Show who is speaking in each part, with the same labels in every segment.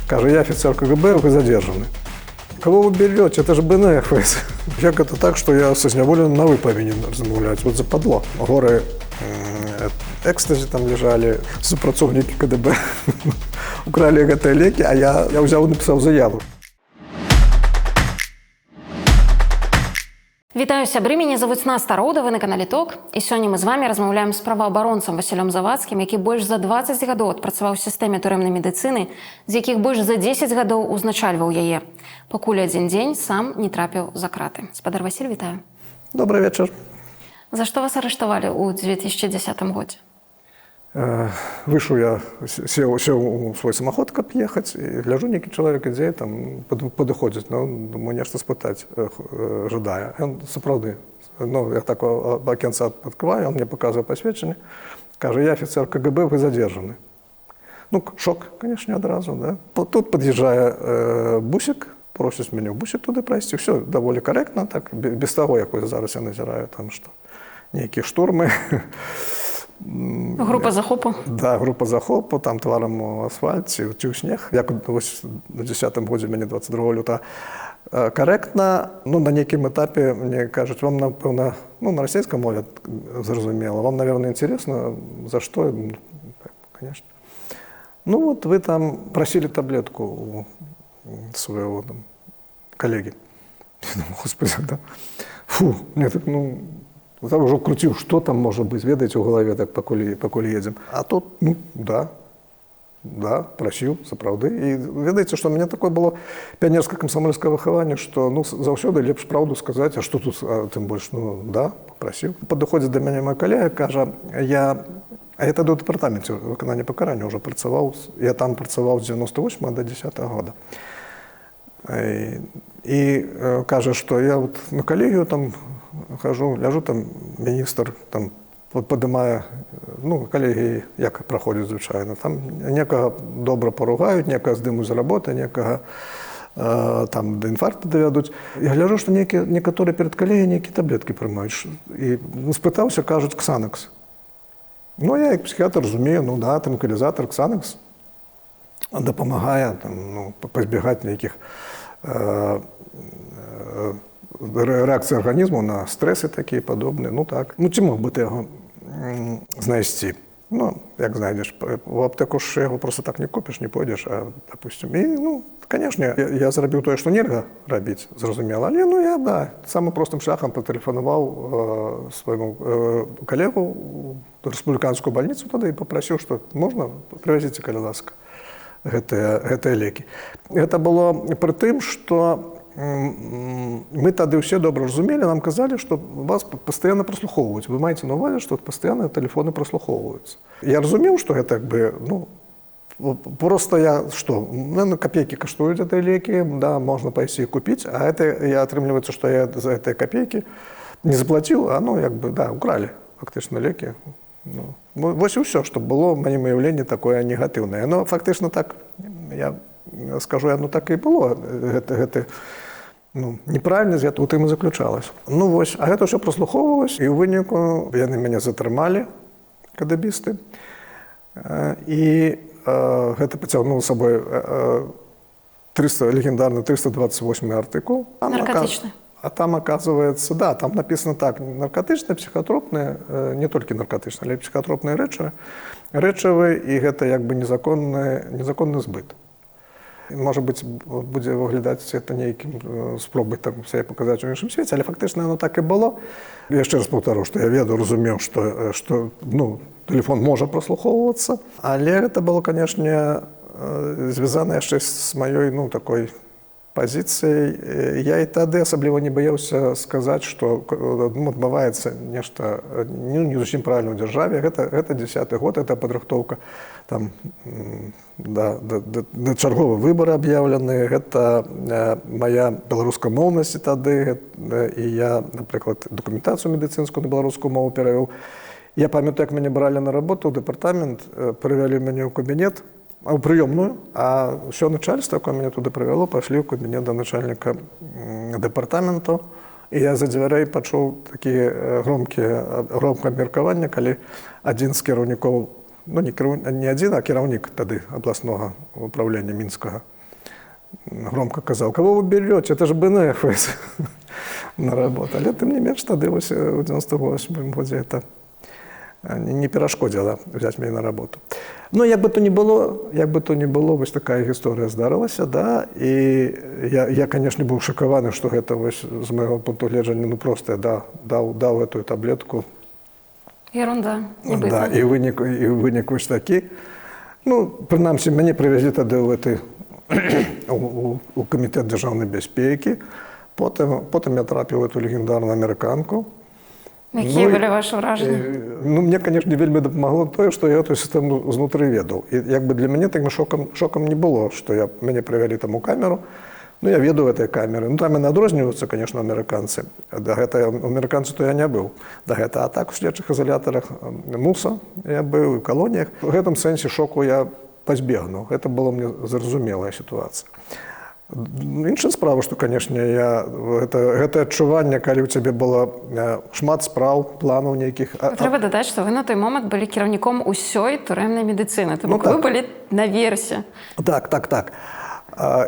Speaker 1: Каже, я офицер КГБ, вы задержаны. Кого вы берете? Это же БНФС. Як это так, что я со зняволеным на вы повинен размовлять? Вот западло. Горы экстази там лежали, супрацовники КДБ украли гэтыя лекі, а я взял и написал заяву.
Speaker 2: Вітаю, сябры, мяне завуць Наста Роўда, вы на канале ТОК. І сёння мы з вами размаўляем з праваабаронцам Васілём Завадскім, які больш за 20 гадоў адпрацаваў у сістэме турэмнай медыцыны, з якіх больш за 10 гадоў узначальваў яе. Пакуль адзін дзень сам не трапіў за краты. Спадар Васіль, вітаю.
Speaker 1: Добрый вечер.
Speaker 2: За што вас арыштавалі ў 2010 годзе?
Speaker 1: Вышел я, сел у свой самоход, каб ехать, и гляжу, некий человек ідзе, там, подыходит, ну, думаю, нешта спытать жадае. Он, сапраўды, ну, я так окенца открываю, он мне показывает посведчение, каже, я офицер КГБ, вы задержаны. Ну, шок, конечно, одразу, да. Тут подъезжая бусик, просит меня в бусик туда пройти, все довольно корректно, так, без того, якось зараз я назираю, там, что некие штурмы.
Speaker 2: Група захопу?
Speaker 1: Да, група захопу, там тваром у асфальце, цюг снег. Як ось на 10-м годзе, мяне 22 лютого. Корректно, ну, на некім этапе мне кажуть, вам, напевно, ну, на російській мові зрозуміло, вам, наверное, интересно, за что? Ну, конечно. Ну, вот вы там просили таблетку у своего там коллеги. Я думаю, господи, да. Фу, мне так, ну, там уже крутил, что там может быть, ведаете, в голове, так, покуль едем. А тут, ну, да, просил, сапраўды. И ведаете, что у меня такое было пионерское комсомольское выхование, что, ну, заўсёды лепш правду сказать, а что тут, тем больше, ну, да, попросил. Подходит до меня мой коллега, каже, а я тогда в департаменте виконання покарання уже працював, я там працював з 98 до 10 года. И каже, что я вот на колегию там хожу, ляжу, там міністр там подимає, ну, колегії, як проходять, звичайно, там некого добре поругають, некого здимуть з роботи, некого там до інфаркту доведуть. Я гляжу, що некоторі перед колегією які таблетки приймають. І спитався, кажуть, Ксанекс. Ну, я як психіатр розумію, ну, да, транквілізатор, Ксанекс допомагає, там, ну, позбігати ніяких реакції організму на стреси такі подобні, ну так. Ну, чи мог би ти його знайти? Ну, як знайдеш, в аптеку ж його просто так не купиш, не пойдеш, а, допустим. І, ну, звісно, я зробив те, що нельга робити, зрозуміло, але, ну, я, да, самим простим шляхом потелефонував своєму колегу в республіканську больницю тоді і попросив, що можна, привезіть, коли ласка, гэтыя лекі. Гэта было пры тым, што мы тады ўсе добра разумелі, нам казалі, што вас пастаянна праслухоўваюць. Вы маеце на ўвазе, што пастаянна тэлефоны праслухоўваюцца. Я разумеў, што гэта, як бы, ну, просто я, што, на копейкі каштуюць гэтыя лекі, да, можна пайсці і купіць, а это, атрымліваецца, што я за гэтыя копейкі не заплаціў, а, ну, як бы, да, укралі фактычна лекі. Ну, вось і ўсё, што было ў маім уяўленні такое негатыўнае. Но фактычна так, я скажу, оно так і было. Гэта, ну, неправільнасць гэта ў тым і заключалась. Ну вось, а гэта ўсё праслухоўвалось, і ў выніку яны мяне затрымалі, кадэбісты, і гэта пацягнула сабой легендарны 328 артыкул.
Speaker 2: Наркотичны.
Speaker 1: А там, оказывается, да, там написано так, наркотичные, психотропные, не только наркотичные, але психотропные рэчывы, і гэта як бы незаконны збыт. Может быть, будзе выглядаць это нейкім спробай там сябе паказаць у іншым свеце, але фактычна оно так і было. Я яшчэ раз паўтару, што я ведаю, разумеў, што, ну, тэлефон можа праслухоўвацца, але гэта было, канешне, звязана яшчэ з маёй, ну, такой позицией. Я и тогда особливо не боялся сказать, что, ну, отбывается нечто, ну, не зусім правильно в державе. Это 10-й год, это подрыхтовка там, до черговые выборы объявлены. Это моя белорусская мовность тогда, и я, например, документацию медицинскую на белорусскую мову перевел. Я памятаю, как меня брали на работу в департамент, привели меня в кабинет, в приемную, а все начальство, яке мене туди привело, пішли в кабінет до начальника департаменту. І я за дверей почув такі громке міркування, коли один з керівників, ну не один, а керівник тоді обласного управління Мінського, громко казал: «Кого вы берете? Это же БНФ на работу». Але тым не менш тады вось у 98 годзе это не перашкодзіла взять мяне на работу. Ну, як бы то не было, вось такая гісторыя здарылася, да, і я, конечно, быў шакаваны, што гэта вось з майго пункту гледжання, ну, просто я даў гэтую таблетку.
Speaker 2: Ерунда, нібыта.
Speaker 1: Да, і вынік вось такі. Ну, прынамсі, мяне прывезлі тады у камітэт дзяржаўнай бяспекі, потым я трапіў у эту легендарную амерыканку.
Speaker 2: Якія былі вашы ўражанні?
Speaker 1: Ну, мне, конечно, вельмі дапамагло тое, што я эту сістэму знутры ведаў. І як бы для мяне таким шокам не было, што мяне прывялі там у камеру. Ну, я ведаю этой камеры. Ну, там і адрозніваюцца, конечно, амерыканцы. Да гэта амерыканцы то я не быў. Да гэта, а так у следчых изолятарах МУСа я быў, і калоніях. У гэтым сэнсе шоку я пазбегнуў. Гэта была мне зразумелая сітуацыя. Іншая справа, што, канешне, гэта адчуванне, калі ў цябе было шмат спраў, планаў нейкіх.
Speaker 2: Трэба дадаць, што вы на той момант былі кіраўніком усёй турэмнай медыцыны, тому вы былі наверсе.
Speaker 1: Так.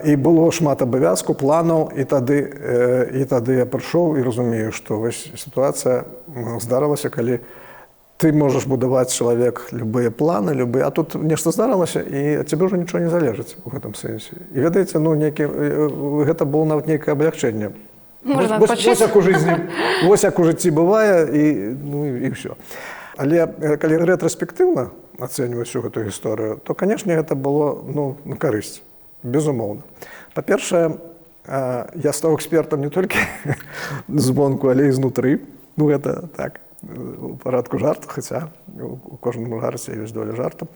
Speaker 1: І было шмат абавязку, планаў, і тады я прыйшоў і разумею, што вось сітуацыя здарылася, калі ты можаш будаваць чалавек любыя планы, а тут нешта здарылася, і ад цябе ўжо нічого не залежыць у гэтым сэнсе. І ведаеце, ну, гэта было нават нейкае аблягчэнне. Вось як у жыцці бывае, і ўсё. Але калі рэтраспектыўна ацэньваць всю гэту гісторыю, то, канешне, гэта было на карысць, безумоўна. Па-першае, я стаў экспертам не толькі звонку, але і знутры. Ну, гэта так. У парадку жарту, хаця у кожному жарце ёсць доля жарту.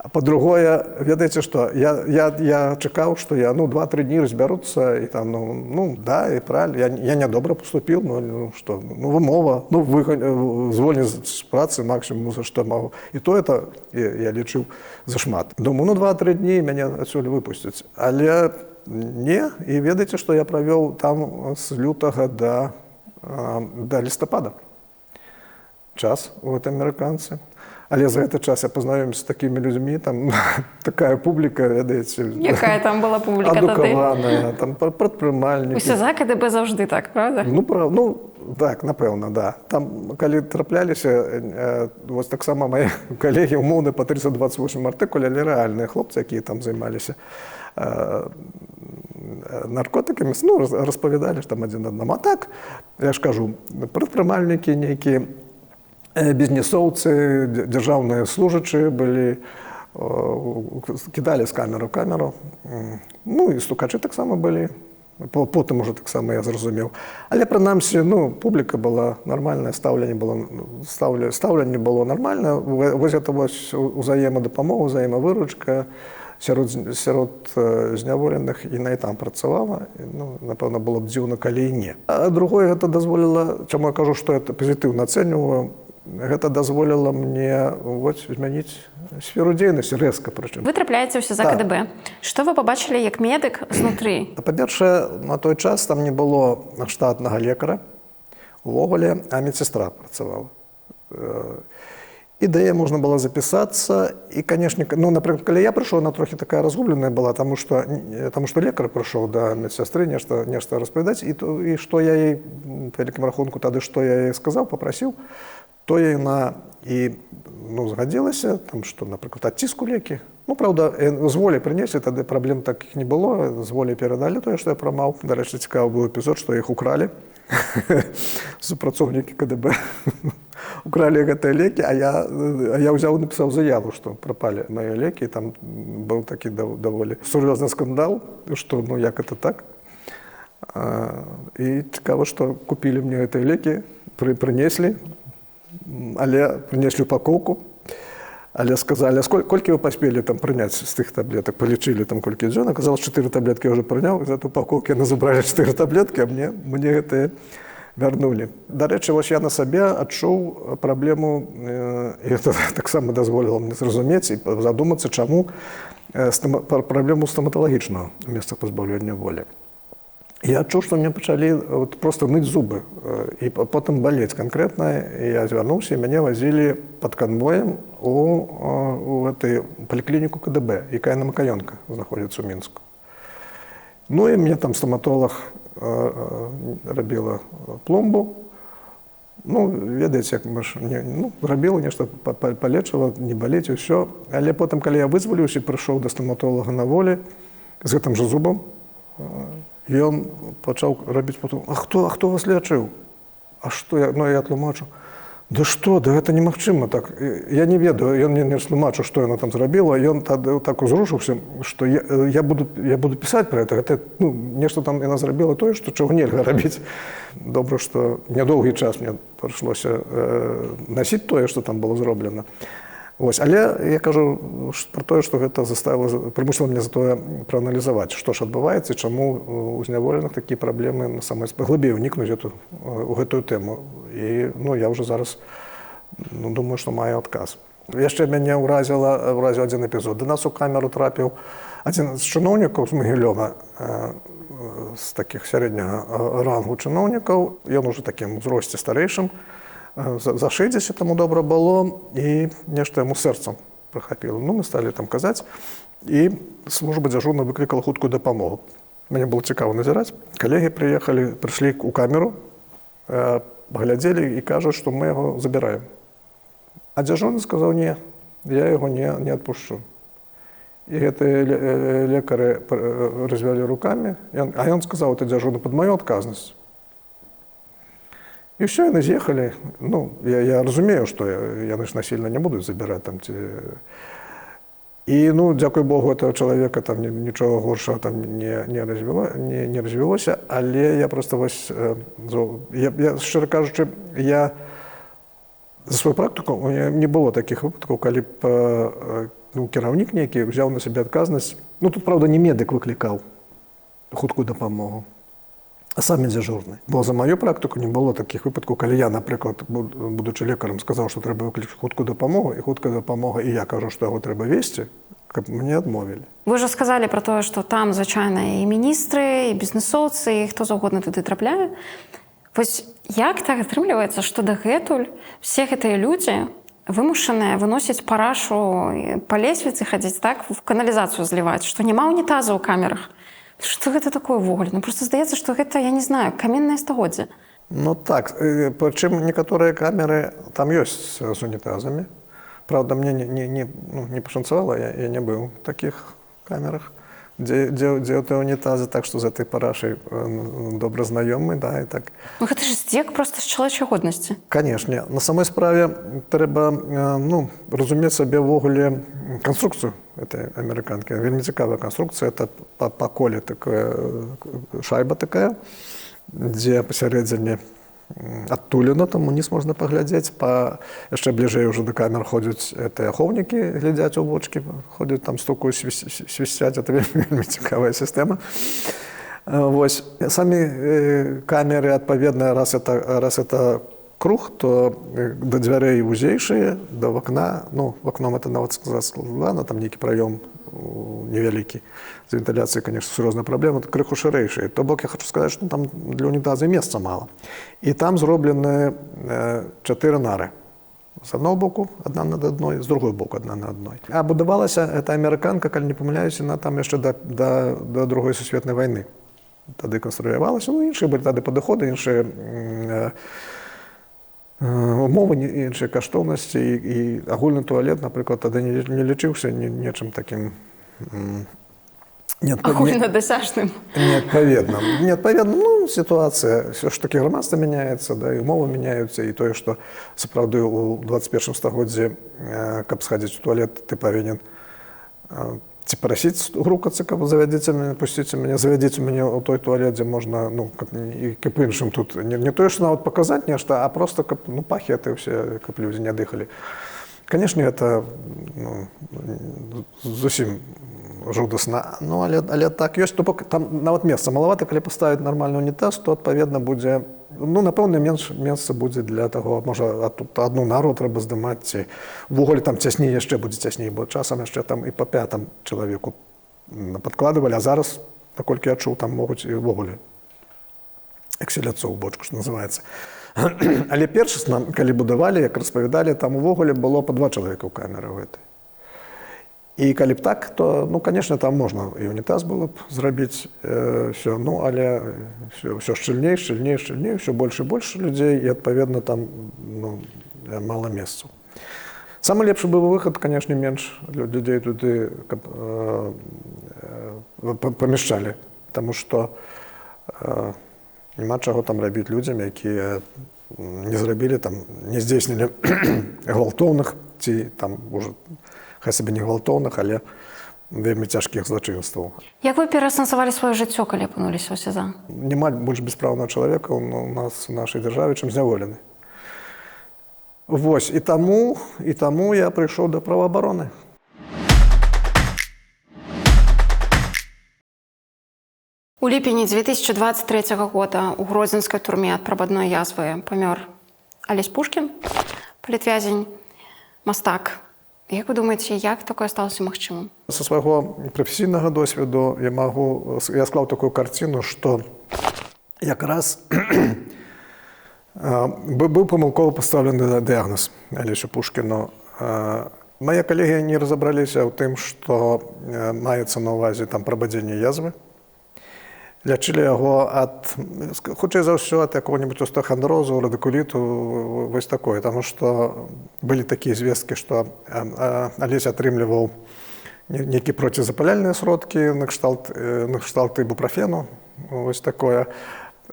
Speaker 1: Па-другое, ведаеце што, я чакаў, што я 2-3 дні разбяруцца, і там, да, і правильно, я нядобра поступіў, што, вымова, звольніць з працы максімум, за што магу. І то это я лічыў зашмат. Думаю, 2-3 дні мяне адсюль выпусцяць. Але не, і ведаеце, што я правёў там з лютага да лістапада. Час у гэтай амерыканцы. Але за гэты час я пазнаёміўся з такімі людзьмі, там такая публіка, ведаеце...
Speaker 2: Якая там была публіка тады?
Speaker 1: Адукаваная, там прадпрымальнікі.
Speaker 2: Усе за КДБ заўжды так, правда?
Speaker 1: Так, напэўна, да. Там, калі трапляліся, вось таксама мае калегі умоўны па 328 артыкуле, але рэальныя хлопцы, якія там займаліся наркотыкамі, распавядалі ж там адзін аднаму. А так, я ж кажу, прадпрымальнікі нейкія, бізнесоўцы, дзяржаўныя служачыя былі, кідалі з камеры ў камеру. Ну, і стукачы таксама былі. Потым ужо таксама я зразумеў. Але, прынамсі, публіка была нармальная, стаўленне было нармальнае. Вось гэта узаемадапамога, узаемавыручка сярод зняволеных, і на і там працавала. Напэўна, было б дзіўна, калі і не. А другое, гэта дазволіла, чаму я кажу, што это пазітыўна ацэньваю, гэта дазволіла мне змяніць сферу дзейнасці, рэзка прычым.
Speaker 2: Вы трапляеце ўсе за КДБ. Што вы пабачылі як медык знутры?
Speaker 1: Па-першае, на той час там не было штатнага лекара увогуле, а медсестра працавала. Ідэя можна было запісацца, і, канешне, напрыклад, калі я прыйшоў, она трохі такая разгубленая была, таму што лекар прыйшоў да медсястры нешта распавядаць, і што я ей, па вялікім рахунку, тады, што я ей сказаў, папрасіў, то яна і згадзілася, там, што, напрыклад, ад ціску лекі. Праўда, з волі прынеслі, тады праблем такіх не было, з волі перадалі тое, што я прымаў. Дарэчы, цікавы быў эпізод, што іх укралі, супрацоўнікі КДБ. Укралі гэтыя лекі, а я ўзяў і напісаў заяву, што прапалі мае лекі, і там быў такі даволі сур'ёзны скандал, што, як это так. І цікава, што купілі мне гэтыя лекі, прынеслі, але прынеслі упакоўку, але сказалі, колькі вы паспелі там прыняць з тых таблетак, палічылі там колькі дзён, аказалось, 4 таблеткі я ўжо прыняў, і за эту упакоўку яны забралі 4 таблеткі, а мне гэтыя вярнулі. Дарэчы, вось я на сабе адчуў праблему, і гэта таксама дазволіла мне зразумець і задумацца, чаму праблему стаматалагічнага месца пазбаўлення волі. Я адчуў, што мне пачалі проста ныць зубы і потым балець канкрэтна. Я звярнуўся, і мяне вазілі пад канвоем у паліклініку КДБ, якая на Макаёнка знаходзіцца ў Мінску. Ну і мне там стоматолог рабіла пломбу. Ну, ведаеце, як мы ж рабіла нешта, палечыла, не балець, і ўсё. Але потым, калі я вызваліўся, прыйшоў да стоматолага на волі з гэтым жа зубам, ён пачаў рабіць потым: а хто вас лячыў? А што я? Ну, я тлумачу: да што, да гэта немагчыма так. Я не ведаю, ён мне не тлумачыў, што яна там зрабіла, ён так узрушыўся, што я буду пісаць пра гэта. Ну, нешта там яна зрабіла тое, што чаго нельга рабіць. Добра, што нядоўгі час мне прыйшлося насіць тое, што там было зроблена. Вось. Але я кажу пра тое, што гэта прымусіла мяне затое прааналізаваць, што ж адбываецца і чаму у зняволеных такія праблемы глыбей унікнуць у гэтую тэму. І я ўжо зараз думаю, што маю адказ. Яшчэ мяне ўразіў адзін эпізод. Да нас у камеру трапіў адзін з чыноўнікаў з Магілёва, з такіх сярэдняга рангу чыноўнікаў. Ён ужо такім узросце старэйшым, за 60 таму добра было, і нешта яму сэрцам прыхапіла. Ну, мы сталі там казаць, і служба дзяжурна выклікала хуткую дапамогу. Мне было цікава назіраць. Калегі прыйшлі ў камеру, паглядзелі і кажуць, што мы яго забіраем. А дзяжурны сказаў: не, я яго не адпушчу. І гэтыя лекары развялі рукамі, а ён сказаў: это дзяжурны пад маю адказнасць. І ўсё, яны з'ехалі. Ну, я разумею, што яны ж насильно не будуць забіраць там ці... І, дзякуй Богу, этого чалавека там нічога горшага там не развілося, але я просто вось... Я, шчыра кажучы, за сваю практыку у мяне не было такіх выпадкаў, калі б кіраўнік нейкі взяў на сябе адказнасць. Ну, тут, правда, не медык выклікаў хуткую дапамогу, а самі дзяжурны. Бо за маю практыку не было такіх выпадкаў, калі я, напрыклад, будучы лекарам, сказаў, што трэба выклікаць хуткую дапамогу, і хуткая дапамога, і я кажу, што яго трэба весці, каб мне адмовілі.
Speaker 2: Вы ж сказалі пра тое, што там, звычайна, і міністры, і бізнэсоўцы, і хто заўгодна туды трапляе. Вось як так атрымліваецца, што дагэтуль все гэтыя людзі вымушаныя выносіць парашу па лесвіцы, хадзіць так, в каналізацыю зліваць, што няма унітаза ў камерах. Што гэта такое ўвогуле? Просто здаецца, што гэта, я не знаю, каменнае стагоддзе.
Speaker 1: Ну так, прычым некаторыя камеры там ёсць з унітазамі. Правда, мне не пашанцавала, я не быў у такіх камерах, дзе тыя унітазы, так што з этой парашай добра знаёмы, да, і так.
Speaker 2: Ну гэта ж здзек проста з чалавечай годнасці.
Speaker 1: Канешне. На самой справе трэба, разумець сабе ўвогуле канструкцыю этой амерыканкі. Вельмі цікавая канструкцыя. Это па коле такая шайба такая, дзе пасярэдзіне адтулена, там уніз можна паглядзець. Яшчэ бліжэй уже да камер ходзяць ахоўнікі, глядзяць у вочкі, ходзяць там стукаюць, свісцяць. Это вельмі цікавая сістэма. Вось. Самі камеры, адпаведна, раз это круг, то да дзвярэй вузейшыя, да вакна, вакном это нават складана, там нейкі праём невялікі. З вентыляцыяй, конечно, сур'ёзная праблема, крыху шырэйшыя. То бок я хочу сказаць, што там для унітаза месца мала. І там зроблены 4 нары. З аднаго боку адна над адной, з другой боку адна над адной. А будавалася эта амерыканка, калі не памыляюся, яна там яшчэ да Другой сусветнай вайны. Тады канструявалася, іншыя былі тады падыходы, іншыя умовы, іншыя каштоўнасці, і агульны туалет, напрыклад, тады не лічыўся нечым такім
Speaker 2: агульнадасяжным.
Speaker 1: Неадпаведным. Сітуацыя, все ж таки грамадства мяняецца, да, і умовы мяняюцца, і тое, што сапраўды ў 21 стагоддзі, каб схадзіць у туалет, ты павінен ці прасіць грукацца, каб завядзіце мяне, пусціце мяне, завядзіце мяне ў той туалет, дзе можна, каб іншым тут, не тое, што нават паказаць нешта, а просто каб, пахеты ўсе, каб людзі не дыхалі. Канешне, гэта зусім жудасна, але так ёсць, то бок там нават месца малавата, калі паставіць нармальны унітаз, то адпаведна будзе, напэўна, менш месца будзе для таго, можа, тут адну нару трэба здымаць, ці увогуле там цясней яшчэ будзе цясней, бо часам яшчэ там і па 5 чалавеку падкладывалі, а зараз, наколькі я чуў, там могуць і ўвогуле экселяцу ў бочку, што называецца. Але першасна, калі будавалі, як распавядалі, там увогуле было па 2 чалавека ў камеры гэтай. І калі б так, то, ну, конечно, там можна і унітаз было б зрабіць, все, ну, але все шчыльней, шчыльней, шчыльней, все больше і больше людзей, і, адпаведна, там, ну, мала месцаў. Самы лепшы быў выхад, конечно, менш людзей туды памяшчалі, таму што няма чаго там рабіць людзям, якія не зрабілі, там, не здзейснілі гвалтоўных, ці там уже, хай сабе не гвалтоўных, але вельмі цяжкіх злачынстваў.
Speaker 2: Як вы пераасэнсавалі сваё жыццё, калі апынуліся ў СІЗА?
Speaker 1: Няма больш беспраўнага чалавека у нас, у нашай дзяржаве, чым зняволены. Вось, і таму я прыйшоў да праваабароны.
Speaker 2: У ліпені 2023 года ў гродзенскай турме ад прабадной язвы памёр Алесь Пушкін, палітвязень, мастак. Як вы думаеце, як такое сталося магчымым?
Speaker 1: Са свайго прафесійнага досведу я склаў такую карціну, што якраз быў памылкова пастаўлены дыягназ Алесю Пушкіну. Мае калегі не разабраліся ў тым, што маецца на ўвазе там прабадзенне язвы. Лячылі яго ад, хутчэй за ўсё, ад якога-небудзь остеахандрозу, радыкуліту, вось такое. Таму што былі такія звесткі, што Алесь атрымліваў нейкія процізапаляльныя сродкі на кшталт ібупрафену, вось такое,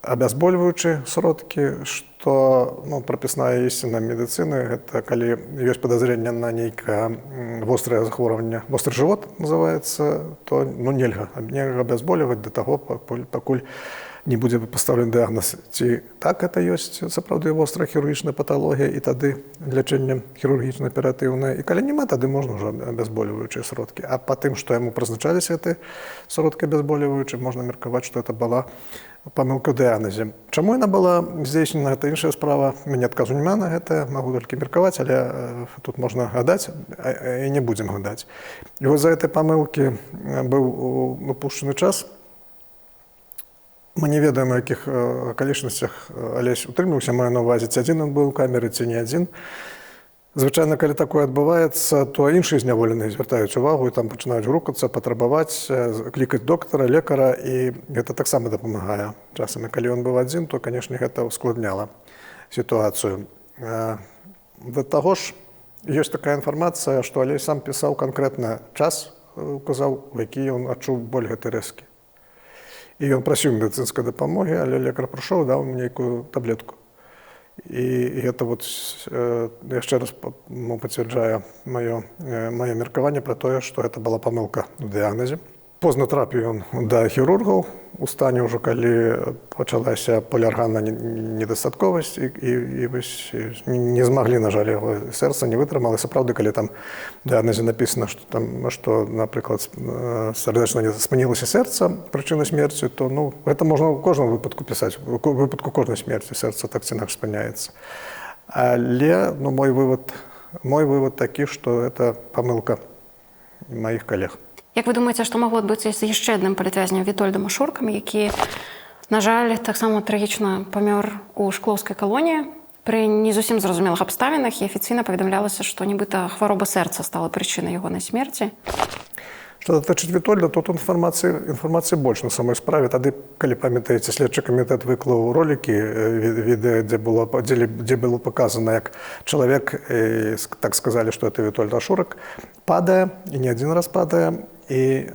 Speaker 1: абязбольваючыя сродкі, што, ну, прапісная ісціна медыцыны, гэта калі ёсць падазрэнне на нейкае вострае захворванне, востры жывот называецца, то, ну, нельга абязбольваць да таго, пакуль не будзе пастаўлены дыягназ, ці так гэта ёсць сапраўды вострая хірургічная паталогія, і тады лячэнне хірургічна-аператыўнае, і калі няма, тады можна ўжо абязбольваючыя сродкі. А па тым, што яму прызначаліся гэты сродкі абязбольваючыя, можна меркаваць, што гэта была памылка ў дыягназе. Чаму яна была здзейснена, гэта іншая справа. Мяне адказу няма на гэта, магу толькі меркаваць, але тут можна гадаць, і не будзем гадаць. І вось за гэтай памылкі быў упушчаны час. Мы не ведаем, у якіх акалічнасцях Алесь утрымліваўся, маю на ўвазе, ці адзін ён быў у камеры, ці не адзін. Звычайна, калі такое адбываецца, то іншыя зняволеныя звяртаюць увагу і там пачынаюць грукацца, патрабаваць, клікаць доктара, лекара, і гэта таксама дапамагае. Часам, калі ён быў адзін, то, канешне, гэта ускладняла сітуацыю. Да таго ж, ёсць такая інфармацыя, што Алесь сам пісаў канкрэтна час, указаў, у які ён адчуў боль гэтай рэзкі. І ён прасіў медыцынскай дапамогі, але лекар прыйшоў, даў мне нейкую таблетку. І гэта вот яшчэ раз пацвярджае маё меркаванне пра тое, што гэта была памылка ў дыягназе. Позна трапіў ён да хірургаў у стане ўжо, калі пачалася поліарганная недастатковасць, і не змаглі, на жаль, яго сэрца не вытрымала. Сапраўды, калі там у дыягназе напісана, што, напрыклад, сардэчна спынілася сэрца, прычына смерці, то, ну, гэта можна ў кожным выпадку пісаць. У выпадку кожнай смерці сэрца так ці інакш спыняецца. Але, ну, мой вывод такі, што гэта памылка маіх калег.
Speaker 2: Як вы думаеце, што магло адбыцца з яшчэ адным палітвязням Вітольдам Ашуркам, які, на жаль, таксама трагічна памёр у шклоўскай калоніі пры не зусім зразумелых абставінах, і афіцыйна паведамлялася, што нібыта хвароба сэрца стала прычынай ягонай смерці?
Speaker 1: Што датычыць Вітольда, тут інфармацыі больш на самой справе. Тады, калі памятаеце, следчы камітэт выклаў ролікі, відэа, дзе было паказана, як чалавек, так сказалі, што гэта Вітольд Ашурак, падае, і не адзін раз падае, і,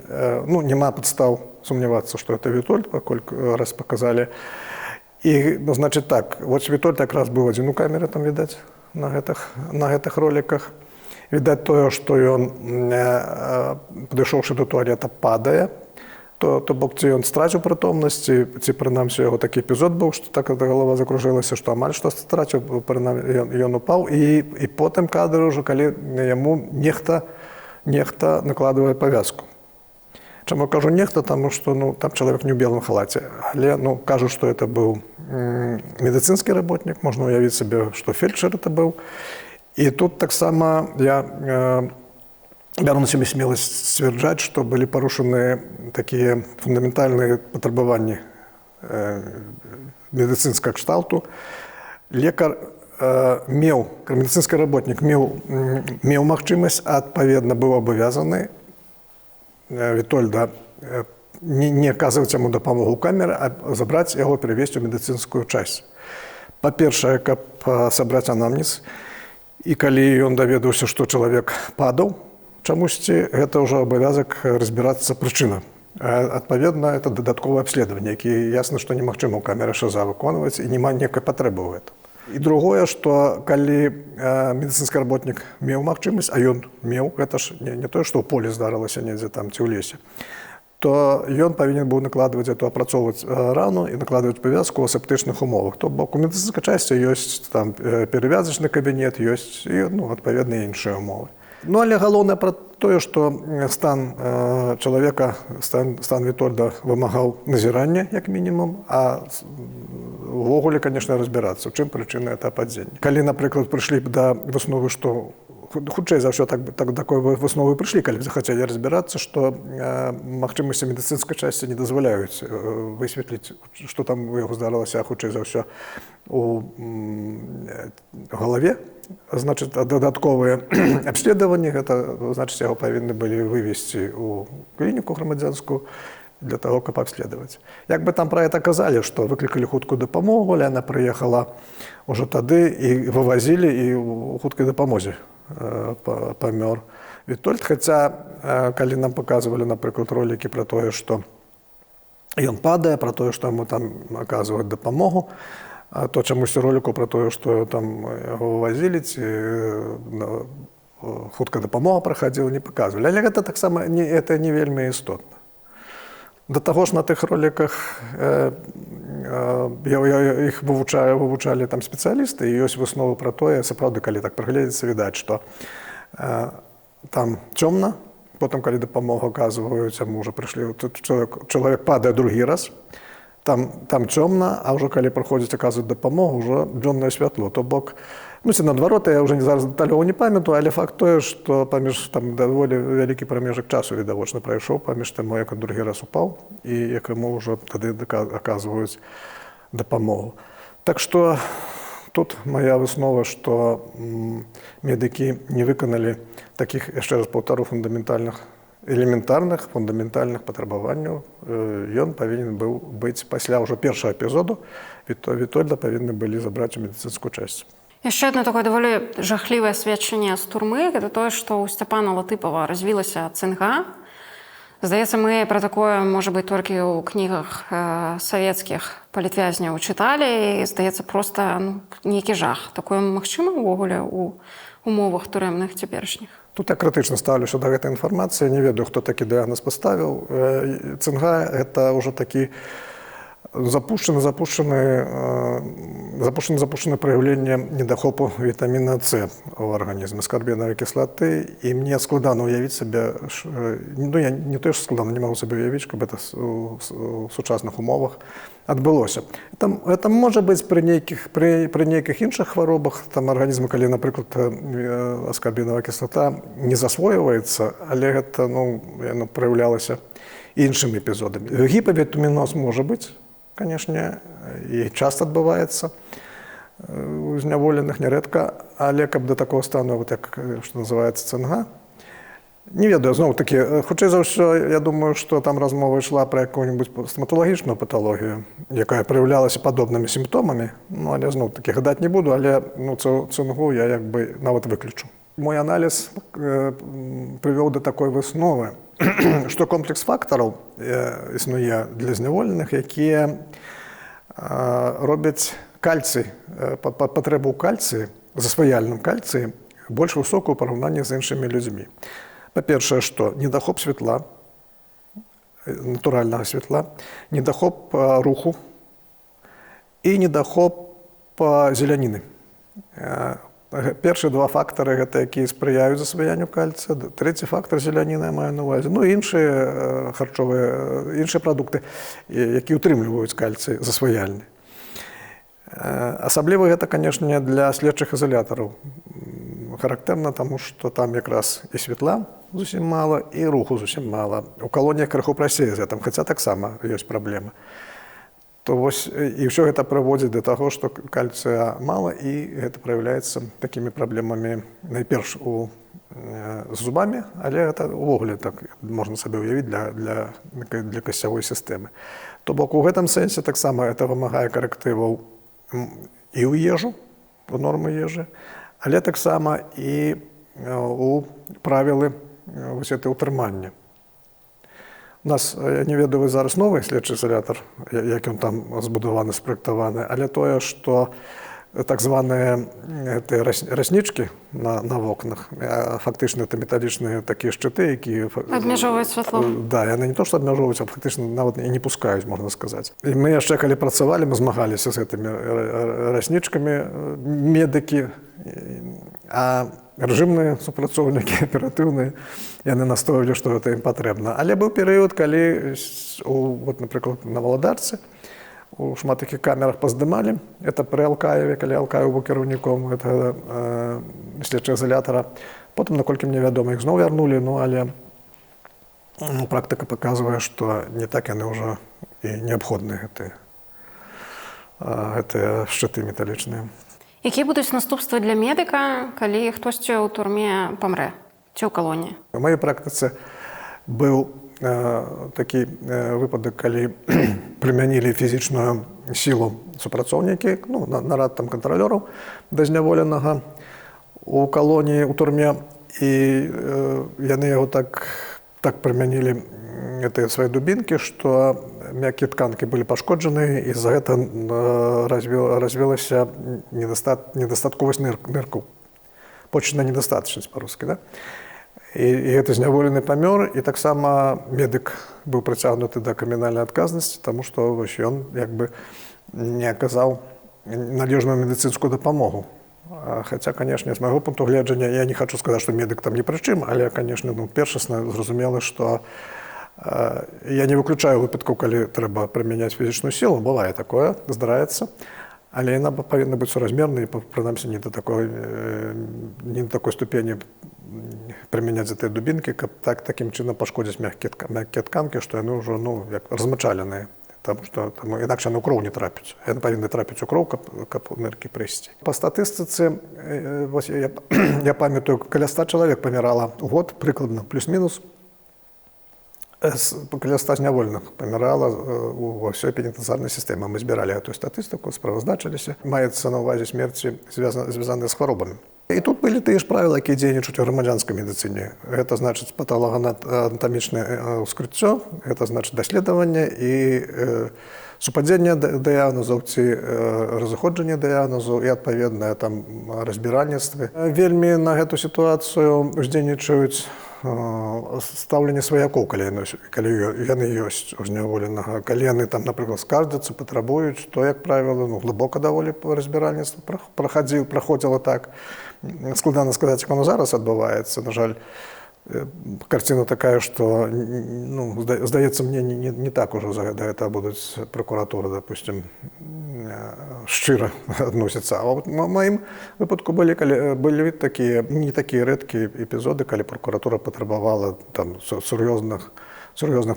Speaker 1: ну, няма падстаў сумнявацца, што гэта Вітольд, паколькі раз паказалі. І, ну, значыць так, вось Вітольд якраз быў адзін у камеры, там, відаць, на гэтых роліках. Відаць тое, што ён, падышоўшы да туалета, падае, то бок, ці ён страціў прытомнасць, ці прынамсі яго такі эпізод быў, што так галава закружылася, што амаль што страціў, ён упаў, і потым кадры ўжо, калі яму нехта накладвае павязку. Чаму кажу нехта? Таму што, ну, там чалавек не ў белым халаце, але, ну, кажу, што гэта быў медыцынскі работнік, можна уявіць сабе, што фельчар это быў. І тут таксама я бяру на сябе смеласць сцвярджаць, што былі парушаны такія фундаментальныя патрабаванні медыцынскага кшталту. Лекар медыцынскі работнік меў магчымасць, адпаведна быў абавязаны Вітольда не аказваць яму дапамогу ў камеры, а забраць яго, перавесці ў медыцынскую часць. Па-першае, каб сабраць анамнез, і калі ён даведаўся, што чалавек падаў чамусьці, гэта ўжо абавязак разбірацца прычына. Адпаведна, это дадатковае абследаванне, які ясна, што немагчыма ў камеры ШЗА выконваць, і няма ніякай патрэбы ў гэтым. І другое, што калі медыцынскі работнік меў магчымасць, а ён меў, гэта ж не тое, што ў полі здарылася недзе там ці ў лесе, то ён павінен быў накладваць эту, апрацоўваць рану і накладваць павязку ў асептычных умовах. То бок у медыцынскай часці ёсць там перавязачны кабінет, ёсць і адпаведныя іншыя умовы. Ну, але галоўнае пра тое, што стан чалавека, стан Вітольда вымагаў назірання, як мінімум, а увогуле, канешне, разбірацца, у чым прычына гэта падзення. Калі, напрыклад, прыйшлі б да высновы, што хутчэй за ўсё такой высновы прыйшлі, калі б захацелі разбірацца, што магчымасці медыцынскай часці не дазваляюць высветліць, што там у яго здарылася, хутчэй за ўсё у галаве. Значыць, дадатковыя абследаванні, гэта, значыць, яго павінны былі вывезці ў клініку грамадзянскую для таго, каб абследаваць. Як бы там пра гэта казалі, што выклікалі хуткую дапамогу, але яна прыехала ўжо тады і вывазілі, і ў хуткай дапамозе памёр Вітольд. Хаця, калі нам паказвалі, напрыклад, ролікі пра тое, што ён падае, пра тое, што яму там аказваюць дапамогу, а то чамусьці роліку пра тое, што там яго вывазілі, ці хуткая дапамога праходзіла, не паказвалі. Але гэта таксама это не вельмі істотна. Да таго ж на тых роліках іх вывучалі там спецыялісты, і ёсць высновы пра тое, сапраўды, калі так прагледзецца, відаць, што там цёмна, потым, калі дапамогу аказваюць, яму ўжо прыйшлі, чалавек падае другі раз, там цёмна, а ўжо калі прыходзіць аказваць дапамогу, ўжо дзённае святло. То бок, ці наадварот, я ўжо зараз дэталёва не памятаю, але факт тое, што паміж там даволі вялікі прамежак часу відавочна прайшоў паміж таму, як ён другі раз упаў, і як яму ўжо тады аказваюць дапамогу. Так што тут моя выснова, што медыкі не выканалі такіх, яшчэ раз паўтару, элементарных, фундаментальных патрабаванняў. Ён павінен быў быць пасля ўжо першага эпізоду, Вітольда павінны былі забраць у медыцынскую часць.
Speaker 2: Яшчэ одно такое даволі жахлівае сведчанне з турмы, гэта тое, што ў Сцяпана Латыпава развілася цынга. Здаецца, мы пра такое, можа быць, толькі ў кнігах савецкіх палітвязняў чыталі, і, здаецца, проста нейкі жах. Такое магчыма ўвогуле ў умовах турэмных цяперашніх?
Speaker 1: Тут я крытычна стаўлюся да гэтай інфармацыі, не ведаю, хто такі дыягназ паставіў. Цынга – гэта ўжо такі запущенное проявление недохопу витамина С в организме, аскорбиновой кислоты. И мне складно уявить себе, я не то, что складно, не могу себе уявить, чтобы это в сучасных умовах отбылося. Это может быть при неких інших хворобах, там организм, коли, например, аскорбиновая кислота не засвоивается, але это, проявлялось іншими эпизодами. Гиповитаминоз может быть, конечно, и часто отбывается у зняволеных, нередко, але каб до такого стану, вот як, что называется, цинга, не ведаю, знову таки, хутчэй за ўсё, я думаю, что там размова ішла про якую-нибудь стоматологічную патологію, якая проявлялася подобными симптомами, але знову таки гадаць не буду, але цингу я як бы нават выключу. Мой анализ привёў до такой высновы, што комплекс фактараў існуе для зняволеных, якія робяць кальцый, патрэбу ў кальцыі, засваяльным кальцыі, больш высокую ў параўнанні з іншымі людзьмі. Па-першае, што недахоп святла, натуральнага святла, недахоп руху і недахоп зеляніны. Першыя два фактары, гэта якія спрыяюць засваянню кальцыя, трэці фактар зеляніна я маю на ўвазе, іншыя харчовыя, іншыя прадукты, якія ўтрымліваюць кальцый засваяльны. Асабліва гэта, канешне, для следчых ізалятараў характэрна, таму што там якраз і святла зусім мала, і руху зусім мала. У калоніях крыху прасцей з гэтым, хаця таксама ёсць праблемы. то вось і ўсё гэта прыводзіць да таго, што кальцыя мала і гэта праяўляецца такімі праблемамі найперш з зубамі, але гэта ўвогуле так можна сабе ўявіць для касцявой сістэмы. То бок у гэтым сэнсе таксама это вымагае карэктываў і ў ежу, у нормы ежы, але таксама і у правілы вось гэтай утрымання. У нас, я не ведаю, вы зараз новы следчы ізалятар, як ён там збудаваны, спраектаваны, але тое, што так званыя раснічкі на вокнах, фактычна это металічныя такія шчыты, якія
Speaker 2: абмяжоўваюць святло.
Speaker 1: Да, яны не то, што абмяжоўваюць, а фактычна нават і не пускаюць, можна сказаць. І мы яшчэ, калі працавалі, мы змагаліся з гэтымі раснічкамі, медыкі, а рэжымныя супрацоўнікі, аператыўныя, яны настойвалі, што гэта ім патрэбна. Але быў перыяд, калі, напрыклад, на Валадарцы, у шмат такіх камерах паздымалі. Это пры Алкаеве, калі Алкаев быў кіраўніком следчага ізалятара. Потым, наколькі мне вядома, іх зноў вярнулі, але практыка паказвае, што не так яны ўжо і неабходныя гэтыя шчыты металічныя.
Speaker 2: Якія будуць наступствы для медыка, калі хтосьці ў турме памрэ ці ў калоніі?
Speaker 1: У маёй практыцы быў такі выпадак, калі прымянілі фізічную сілу супрацоўнікі, нарад там кантралёраў дазняволенага у калоніі, у турме, і яны яго так прымянілі гэтыя свае дубінкі, што мяккія тканкі былі пашкоджаны, і з-за гэта развілася недастатковасць ныркаў. Почная недастатачнасць па-рускі, да? І гэты зняволены памёр, і таксама медык быў прыцягнуты да крымінальнай адказнасці, таму што ён не аказаў належную медыцынскую дапамогу. Хаця, канешне, з майго пункту гледжання, я не хачу сказаць, што медык там ні пры чым, але, канешне, першасна зразумела, што я не выключаю выпадкаў, калі трэба прымяняць фізічную сілу, бывае такое, здараецца, але яна павінна быць суразмернай, прынамсі, не да такой ступені прымяняць гэтыя дубінкі, каб такім чынам пашкодзіць мяккія тканкі, што яны ўжо размачаленыя, таму што інакш яны ў кроў не трапяць. Яны павінны трапіць у кроў, каб ныркі прыйсці. Па статыстыцы, я памятаю, каля 100 чалавек памірала ў год, прыкладна, плюс-мінус, каля 100 зняволеных памірала ва ўсёй пенітэнцыярнай сістэме. Мы збіралі гэтую статыстыку, справаздачыліся. Маецца на ўвазе смерці, звязаныя з хваробамі. І тут былі тыя ж правілы, якія дзейнічаюць у грамадзянскай медыцыне. Гэта значыць патолаганатамічнае ўскрыццё, гэта значыць даследаванне і супадзенне дыягнозаў ці разыходжанне дыягнозаў і адпаведнае там разбіральніцтвы. Вельмі на гэту сітуацыю уздзейнічаюць стаўленне сваякоў, калі яны ёсць у зняволенага. Калі яны там, напрыклад, скардзяцца, патрабуюць, то, як правіла, глыбока даволі разбіральніцтва праходзіла так. Складана сказаць, як оно зараз адбываецца. На жаль, карціна такая, што, здаецца мне, не так ужо да гэтага будуць пракуратуры, допустим, шчыра адносіцца. А ў маім выпадку былі такія, не такія рэдкія эпізоды, калі пракуратура патрабавала там сур'ёзных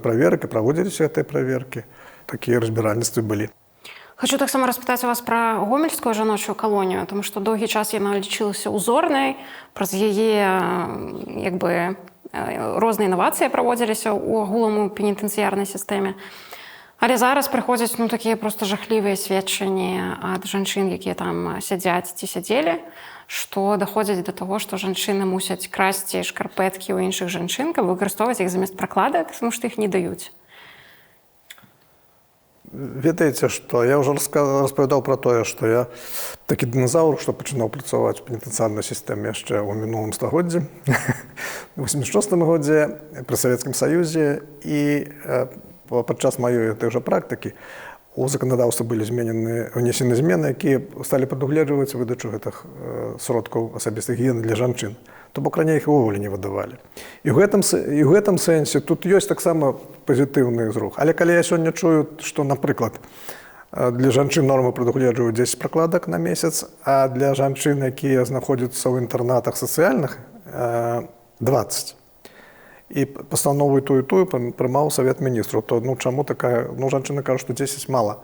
Speaker 1: праверак, і праводзіліся гэтыя праверкі. Такія разбіральніцтвы былі.
Speaker 2: Хочу таксама распытаць у вас пра гомельскую жаночую калонію, тому што доўгі час яна лічылася узорнай, праз яе розныя інавацыі праводзіліся ў агулам пенітэнцыярнай сістэме. Але зараз прыходзяць такія проста жахлівыя сведчанні ад жанчын, якія там сядзяць ці сядзелі, што даходзяць да таго, што жанчыны мусяць красці шкарпэткі ў іншых жанчын, каб выкарыстоўваць іх замест пракладак, таму што іх не даюць.
Speaker 1: Ведаеце, што я ўжо распавядаў пра тое, што я такі дыназаўр, што пачынаў працаваць у пенітэнцыярнай сістэме яшчэ ў мінулым стагоддзі, у 86 годзе пры Савецкім Саюзе, і падчас маёй той жа практыкі у заканадаўстве былі внесены змены, якія сталі прадугледжваць выдачу гэтых сродкаў асабістай гігіены для жанчын. То бок раней іх увогуле не выдавалі. І ў гэтым сэнсе тут ёсць таксама пазітыўны зрух. Але калі я сёння чую, што, напрыклад, для жанчын нормы прадугледжваюць 10 пракладак на месяц, а для жанчын, якія знаходзяцца ў інтэрнатах сацыяльных, 20. І пастанову тую прымаў Савет Міністраў. То чаму такая, жанчыны кажуць, што 10 мала.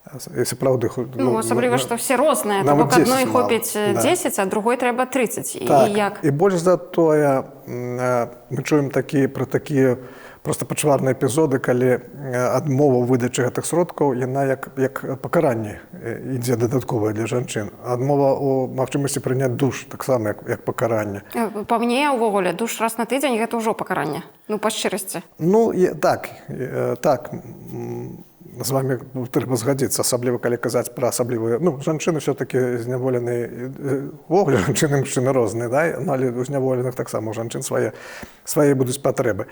Speaker 1: І сапраўды...
Speaker 2: Асабліва, што все розныя. То бок адной хопіць 10, а другой трэба 30.
Speaker 1: Так,
Speaker 2: і як?
Speaker 1: І больш за тое, мы чуем пра такія проста пачварныя эпізоды, калі адмова ў выдачы гэтых сродкаў, яна як пакаранне ідзе дадатковая для жанчын. Адмова ў магчымасці прыняць душ таксама як пакаранне.
Speaker 2: Па мне, увогуле, душ раз на тыдзень – гэта ўжо пакаранне. Па шчырасці.
Speaker 1: Так. З вами трэба згадзіцца, асабліва калі казаць пра асаблівыя... жанчыны ўсё-такі зняволеныя... Увогуле жанчыны і мужчыны розныя, але у зняволеных таксама у жанчын свае будуць патрэбы.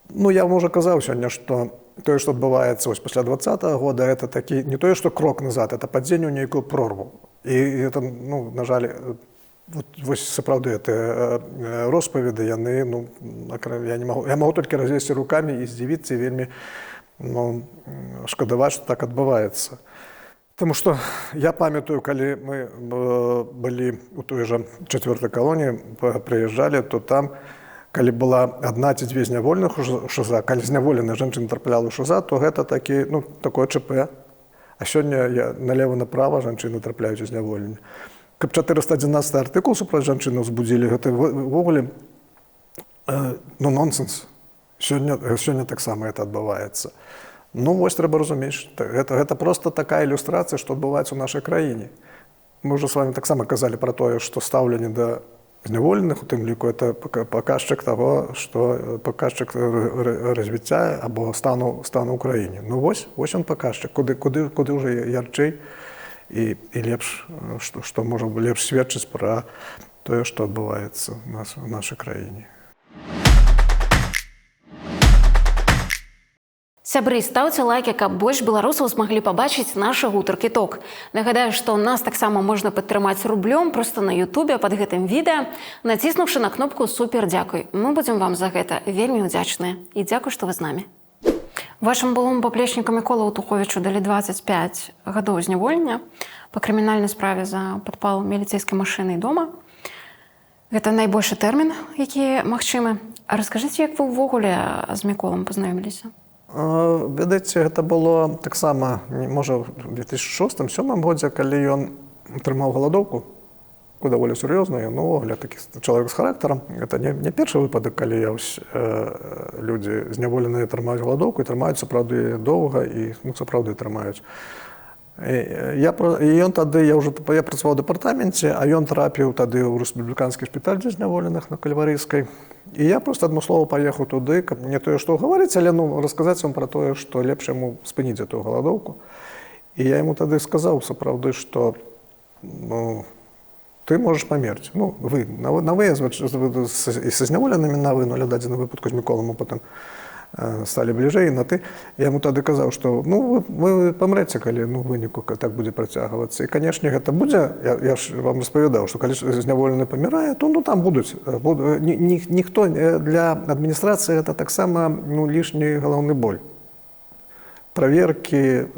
Speaker 1: Я вам уже казаў сёння, што тое, што адбываецца пасля 2020 года, это такі не тое, што крок назад, это падзенне ў нейкую прорву. І это, на жаль, сапраўды гэтыя роспаведы, яны, я магу толькі развесці рукамі і здзівіцца, і вельмі шкадаваць, што так адбываецца. Таму што я памятаю, калі мы былі ў той жа 4-й калоніі, прыязджалі, то там, калі была адна ці дзве зняволеных у ШЗА, калі зняволеная жанчына трапляла ў ШЗА, то гэта такое ЧП. А сёння налева-направа жанчыны трапляюць у зняволенне. Каб 411 артыкул супраць жанчыны ўзбудзілі, гэта ўвогуле нонсенс. Сёння таксама гэта адбываецца. Трэба разумець, гэта проста такая ілюстрацыя, што адбываецца ў нашай краіне. Мы ўжо з вами таксама казалі пра тое, што стаўленне да зняволеных, у тым ліку, это паказчык таго, што паказчык развіцця або стану ў краіне. Вось ён паказчык, куды ўжо ярчэй і лепш, што можа лепш сведчыць пра тое, што адбываецца ў нашай краіне.
Speaker 2: Сябры, стаўце лайкі, каб больш беларусаў змаглі пабачыць нашы гутаркі ток. Нагадаю, што нас таксама можна падтрымаць рублём проста на Ютубе пад гэтым відэа, націснуўшы на кнопку «Супер, дзякуй». Мы будзем вам за гэта вельмі ўдзячныя. І дзякуй, што вы з намі. Вашым былому паплечніку Міколу Туховічу далі 25 гадоў зняволення па крымінальнай справе за падпал міліцэйскай машыны дома. Гэта найбольшы тэрмін, які магчымы. А раскажыце, як вы ўвогуле з Міколам пазнаёміліся?
Speaker 1: Ведаеце, гэта было таксама, можа, у 2006-2007 годзе, калі ён атрымаў галадоўку, даволі сур'ёзна, ён увогуле такі чалавек з характарам. Гэта не першы выпадак, калі людзі зняволеныя трымаюць галадоўку, і трымаюць сапраўды доўга, і сапраўды трымаюць. Я працаваў у дэпартаменце, а ён трапіў тады ў рэспубліканскі шпіталь для зняволеных на Кальварыйскай. І я проста адмыслова паехаў туды, каб не тое, што гаварыць, але расказаць вам пра тое, што лепш яму спыніць эту галадоўку. І я яму тады сказаў сапраўды, што ты можаш памерці. Вы на вы, і са зняволенымі на вы, але дадзены выпадку з Міколам потым сталі бліжэй на ты. Я яму тады казаў, што вы памрэце, калі выніку так будзе працягвацца. І, канешне, гэта будзе, я ж вам распавядаў, што калі зняволены памірае, то там будуць. Ніхто для адміністрацыі гэта таксама лішні галаўны боль. Праверкі,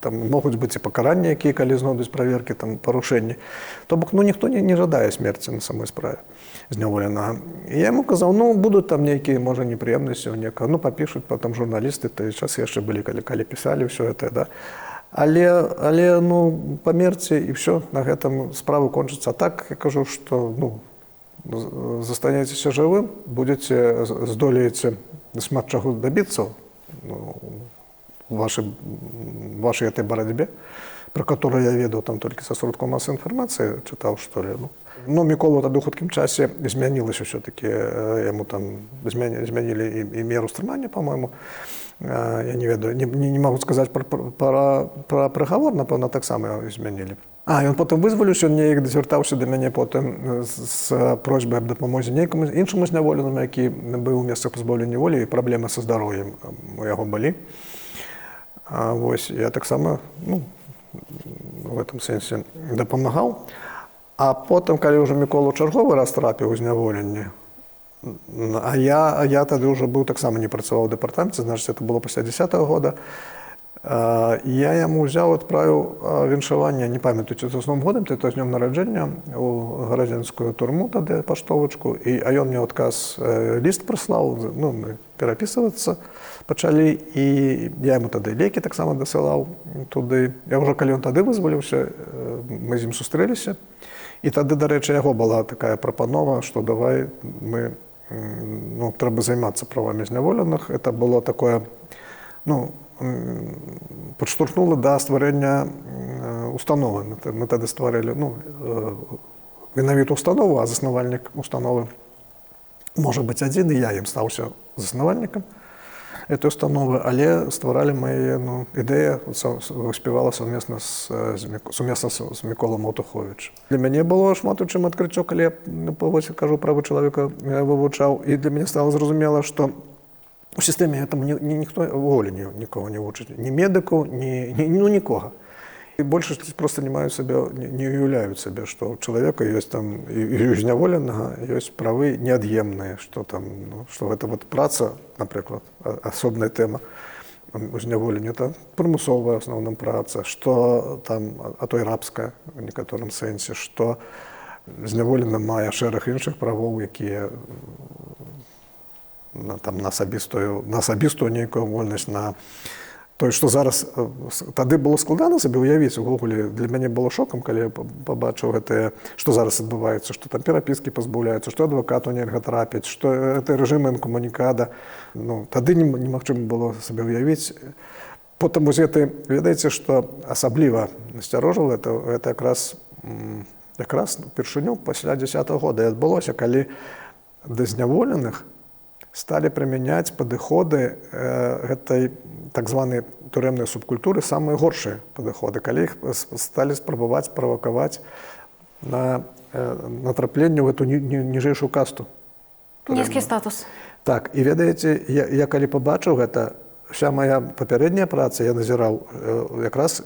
Speaker 1: могуць быць і пакаранні, якія калі знойдуць праверкі, парушэнні. То бок, ніхто не жадае смерці на самой справе зняволенага. І я яму казаў, будуць там нейкія, можа, непрыемнасці ў некага, папішуць потым журналісты, той час яшчэ былі, калі пісалі ўсё гэта, да. Але памерці і ўсё, на гэтым справа кончыцца. А так, я кажу, што, застанецеся жывым, здолееце шмат чаго дабіцца у вашай этой барацьбе, про которую я ведаў толькі са сродкаў масавай інфармацыі, чытаў, што ли. Міколу тады ў хуткім часе змянілася ўсё-такі, яму змянілі і меру стрымання, па-мойму. Я не ведаю, не магу сказаць пра прыгавор, напэўна, таксама змянілі. Ён потым вызваліўся, ён неяк звяртаўся да мяне потым з просьбай аб дапамозе нейкаму іншаму зняволенаму, які быў у месцах пазбаўлення волі, і праблемы са здароўем у яго былі. Я таксама в этом сэнсе дапамагаў. А потым, калі ўжо Мікола чарговы раз трапіў у зняволенне, а я тады ўжо быў таксама не працаваў у дэпартаменце, значыць, это было пасля 10-го года, я яму ўзяў, адправіў віншаванне, не памятаю, ці з Новым годам, ці то з днём нараджэння, у гарадзенскую турму тады, паштовачку, а ён мне адказ ліст прыслаў, перапісвацца пачалі, і я яму тады лекі таксама дасылаў туды. Я ўжо калі ён тады вызваліўся, мы з ім сустрэліся, і тады, дарэчы, яго была такая прапанова, што давай мы, ну, трэба займацца правамі зняволеных. Это было такое, ну, падштурхнула да стварэння установы. Мы тады стварылі, ну, менавіта установу, а заснавальнік установы можа быць адзін, і я ім стаўся заснавальнікам этой установы, але стваралі мы яе, ну, ідэя спявала сумесна з Міколом Аўтуховічам. Для мяне было шмат у чым адкрыццё, калі я, вось, кажу, правы чалавека вывучаў, і для мяне стала зразумела, што у сістэме там ніхто увогуле нікога не вучыць, ні медыкаў, ну, нікога. І большасць проста не маюць сабе, не уяўляюць сабе, што у чалавека ёсць там, і у зняволенага ёсць правы неад'емныя, што там, ну, што гэта вот праца, напрыклад, асобная тэма у зняволенні, это прымусовая ў асноўным праца, што там, а то і рабская у некаторым сэнсе, што зняволены мае шэраг іншых правоў, якія там на асабістую нейкую вольнасць, на той, што зараз тады было складана сабе уявіць, увогуле для мяне было шокам, калі я пабачыў гэтае, што зараз адбываецца, што там перапіскі пазбаўляюцца, што адвакату нельга трапіць, што гэта рэжым інкамунікада. Ну, тады немагчыма было сабе уявіць. Потым вось гэты, ведаеце, што асабліва насцярожыла, это якраз упершыню пасля 10-го года і адбылося, калі да зняволеных сталі прымяняць падыходы гэтай так званай турэмнай субкультуры, самыя горшыя падыходы, калі іх сталі спрабаваць правакаваць на натрапленне ў гэту ніжэйшую касту.
Speaker 2: Нізкі статус. Так,
Speaker 1: і ведаеце, я калі пабачыў гэта, вся моя папярэдняя праца, я назіраў якраз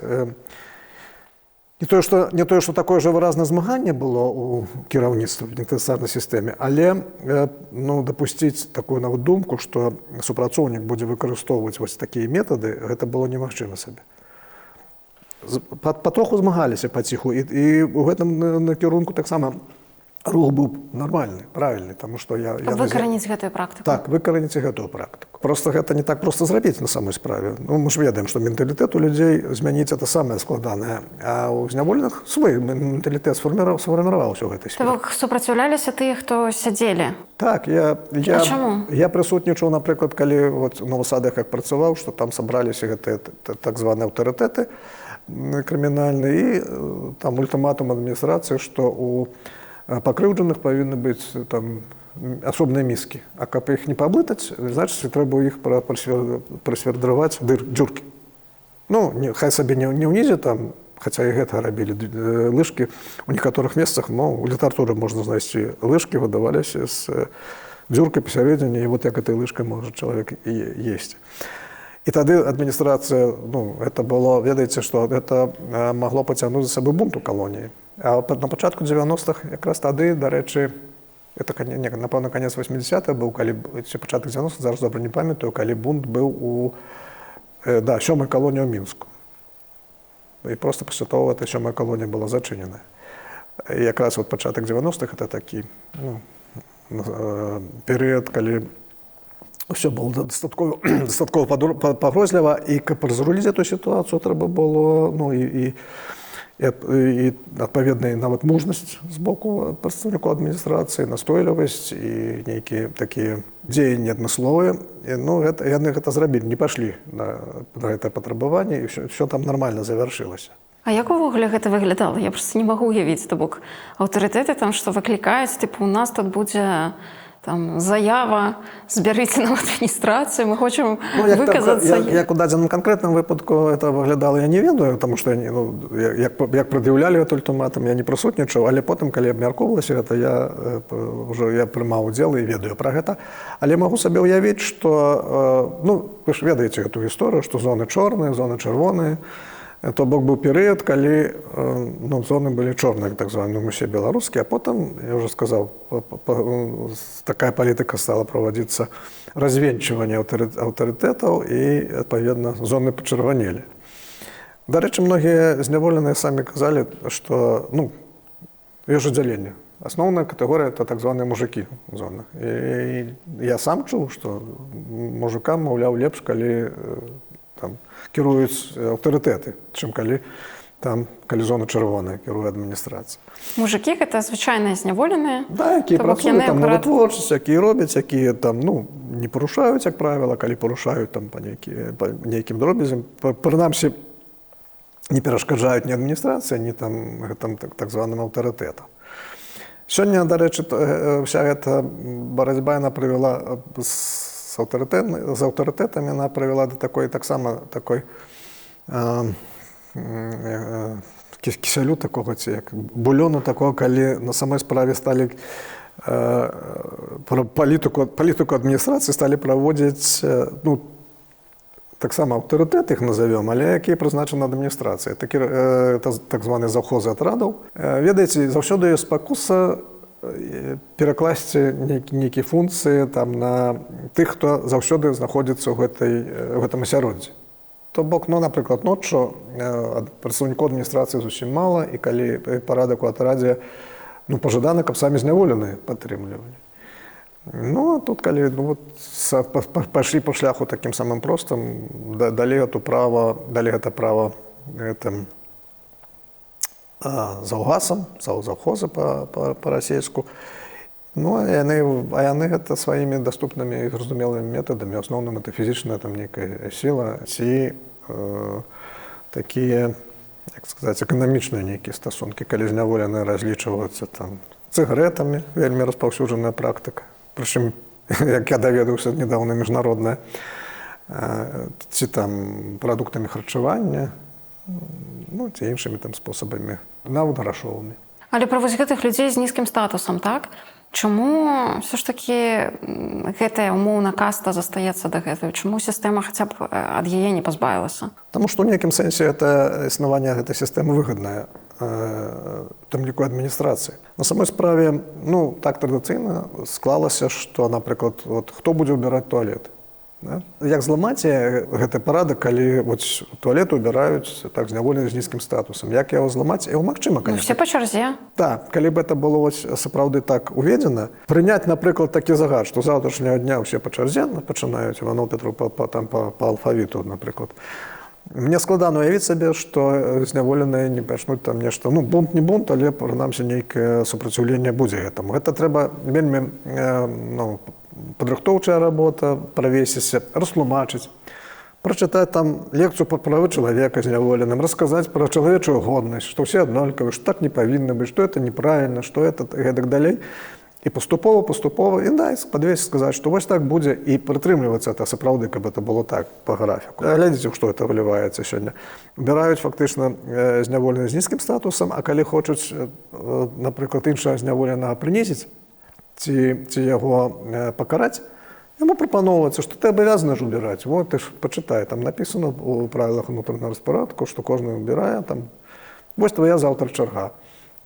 Speaker 1: не тое, што такое ж выразнае змаганне было ў кіраўніцтве в пенітэнцыярнай сістэме, але, ну, дапусціць такую нават думку, што супрацоўнік будзе выкарыстоўваць вось такія метады, гэта было немагчыма сабе. Патроху змагаліся паціху, і ў гэтым накірунку таксама рух быў нармальны, правільны, таму што я...
Speaker 2: Выкараніць гэтую практыку.
Speaker 1: Так, выкараніць гэтую практыку. Просто гэта не так проста зрабіць на самой справе. Ну, мы ж ведаем, што менталітэт у людзей змяніць это самае складанае, а ў зняволеных свой менталітэт сфарміраваўся ў гэтай сферы.
Speaker 2: То бок супраціўляліся тыя, хто сядзелі?
Speaker 1: Так, я прысутнічаў, напрыклад, калі вот у Новасадах як працаваў, што там сабраліся гэтыя так званыя аўтарытэты крымінальныя, і там ультыматум адміністрацыі, што у пакрыўджаных павінны быць там асобныя міскі. А каб іх не паблытаць, значыць, трэба іх прасвердраваць дзюркі. Ну, хай сабе не ўнізе там, хаця і гэта рабілі лыжкі. У некаторых месцах, ну, у літаратуры можна знайсці лыжкі, выдаваліся з дзюркай пасярэдзіне, і вот як этой лыжкай можа чалавек есці. І тады адміністрацыя, ну, это было, ведаеце, што гэта магло пацягнуць за сабой бунт у калоніі. А на пачатку 90-х, якраз тады, дарэчы, это, напэўна, канец 80-х быў, калі пачатак 90-х, зараз добра не памятаю, калі бунт быў у 7-й калоніі ў Мінску. І проста пасля того эта 7-я калонія была зачыненая. І якраз вот пачатак 90-х, это такі, ну, перыяд, калі ўсё было дастаткова пагрозліва, і каб разруліць эту сітуацыю, трэба было, ну, і адпаведная нават мужнасць з боку прадстаўнікоў адміністрацыі, настойлівасць і нейкія такія дзеянні адмысловыя. Ну, яны гэта зрабілі, не пайшлі на гэтае патрабаванне, і ўсё там нармальна завяршылася.
Speaker 2: А як увогуле гэта выглядала? Я проста не магу уявіць, то бок аўтарытэты там што выклікаюць, тыпу, у нас тут будзе там заява, збярыце нам адміністрацыю, мы хочам выказацца.
Speaker 1: Як у дадзеным канкрэтным выпадку это выглядала, я не ведаю, таму што як прад'яўлялі гэта ультыматум, я не прысутнічаў, але потым, калі абмяркоўвалася гэта, я прымаў удзел і ведаю пра гэта. Але магу сабе ўявіць, што, ну, вы ж ведаеце гэту гісторыю, што зоны чорныя, зоны чырвоныя. То бок быў перыяд, калі, ну, зоны былі чорныя, так званыя, усе беларускія, а потым, я ўжо сказаў, такая палітыка стала правадзіцца развенчванне аўтарытэтаў, і, адпаведна, зоны пачырванелі. Дарэчы, многія зняволеныя самі казалі, што, ну, ёсць аддзяленне Основная категория – это так званыя мужики в зонах. І я сам чуў, што мужикам, маўляў, лепш, калі там кіруюць аўтарытэты, чым калі зона чырвоная кіруе адміністрацыя.
Speaker 2: Мужики гэта звычайныя зняволеныя.
Speaker 1: Да, якія
Speaker 2: То бок
Speaker 1: працуюць
Speaker 2: яны
Speaker 1: там на
Speaker 2: акурат-
Speaker 1: вытворчасць, якія робяць, якія там, не парушаюць, як правіла, калі парушаюць там па нейкім дробязям, прынамсі, не перашкаджаюць ні адміністрацыя, ні там так званым аўтарытэтам. Сёння, дарэчы, вся эта барацьба яна прывяла з аўтарытэтамі, яна прывяла да такой таксама такой кісялю такога, ці як бульону такого, калі на самой справе сталі палітыку адміністрацыі сталі праводзіць, таксама аўтарытэт іх назовём, але якія прызначаны адміністрацыяй. Так званыя завхозы атрадаў. Ведаеце, заўсёды ёсць спакуса перакласці нейкія функцыі на тых, хто заўсёды знаходзіцца ў гэтым асяроддзі. То бок, напрыклад, ноччу прадстаўнікоў адміністрацыі зусім мала, і калі парадак у атрадзе, пажадана, каб самі зняволеныя падтрымлівалі. Тут, калі пайшлі па шляху такім самым простым, далі гэта права заўгасам, заўхоза па-расейску. А яны гэта сваімі даступнымі і зразумелымі метадамі, ў асноўным это фізічная нейкая сіла, ці такія, як сказаць, эканамічныя нейкія стасункі, калі зняволеныя разлічваюцца цыгарэтамі, вельмі распаўсюджаная практыка. Прычым, як я даведаўся недавно, міжнародная, ці прадуктамі харчавання, ці іншымі спосабамі, нават грашовымі.
Speaker 2: Але пра гэтых людзей з нізкім статусам, так? Чаму все ж такі гэтая умоўна каста застаецца дагэтуль? Чаму сістэма хаця б ад яе не пазбавілася?
Speaker 1: Таму што ў нейкім сэнсе існаванне гэтай сістэмы выгаднае, тым ліку адміністрацыі. На самой справе, так традыцыйна склалася, што, напрыклад, хто будзе ўбіраць туалет. Як зламаць гэты парадак, калі туалет убіраюць зняволеныя з нізкім статусам. Як яго зламаць? Яго магчыма, канешне.
Speaker 2: Все па чарзе.
Speaker 1: Так, калі б гэта было сапраўды так уведзена, прыняць, напрыклад, такі загад, што заўтрашняга дня ўсе па чарзе пачынаюць, Іваноў Петров па алфавіту, напрыклад. Мне складана уявіць сабе, што зняволеныя не пачнуць нешта, бунт не бунт, але, прынамсі, нейкае супраціўленне будзе гэтаму. Гэта трэба вельмі, падрыхтоўчая работа, правесіся, растлумачыць, прачытаць лекцыю па правы чалавека зняволеным, расказаць пра чалавечую годнасць, што ўсе аднолькавы, што так не павінна быць, што это неправільна, што это гэтак далей. І паступова, і падвесіць, сказаць, што вось так будзе, і прытрымлівацца это сапраўды, каб это было так па графіку. Глядзіце, што это выліваецца сёння. Убіраюць фактычна зняволеных з нізкім статусам, а калі хочуць, напрыклад, іншага зняволенага прынізіць, ці яго пакараць, яму прапаноўваецца, што ты абавязаны ж убіраць. Ты ж пачытай, напісана ў правілах унутранага распарадку, што кожны убірае, вось твая заўтра чарга.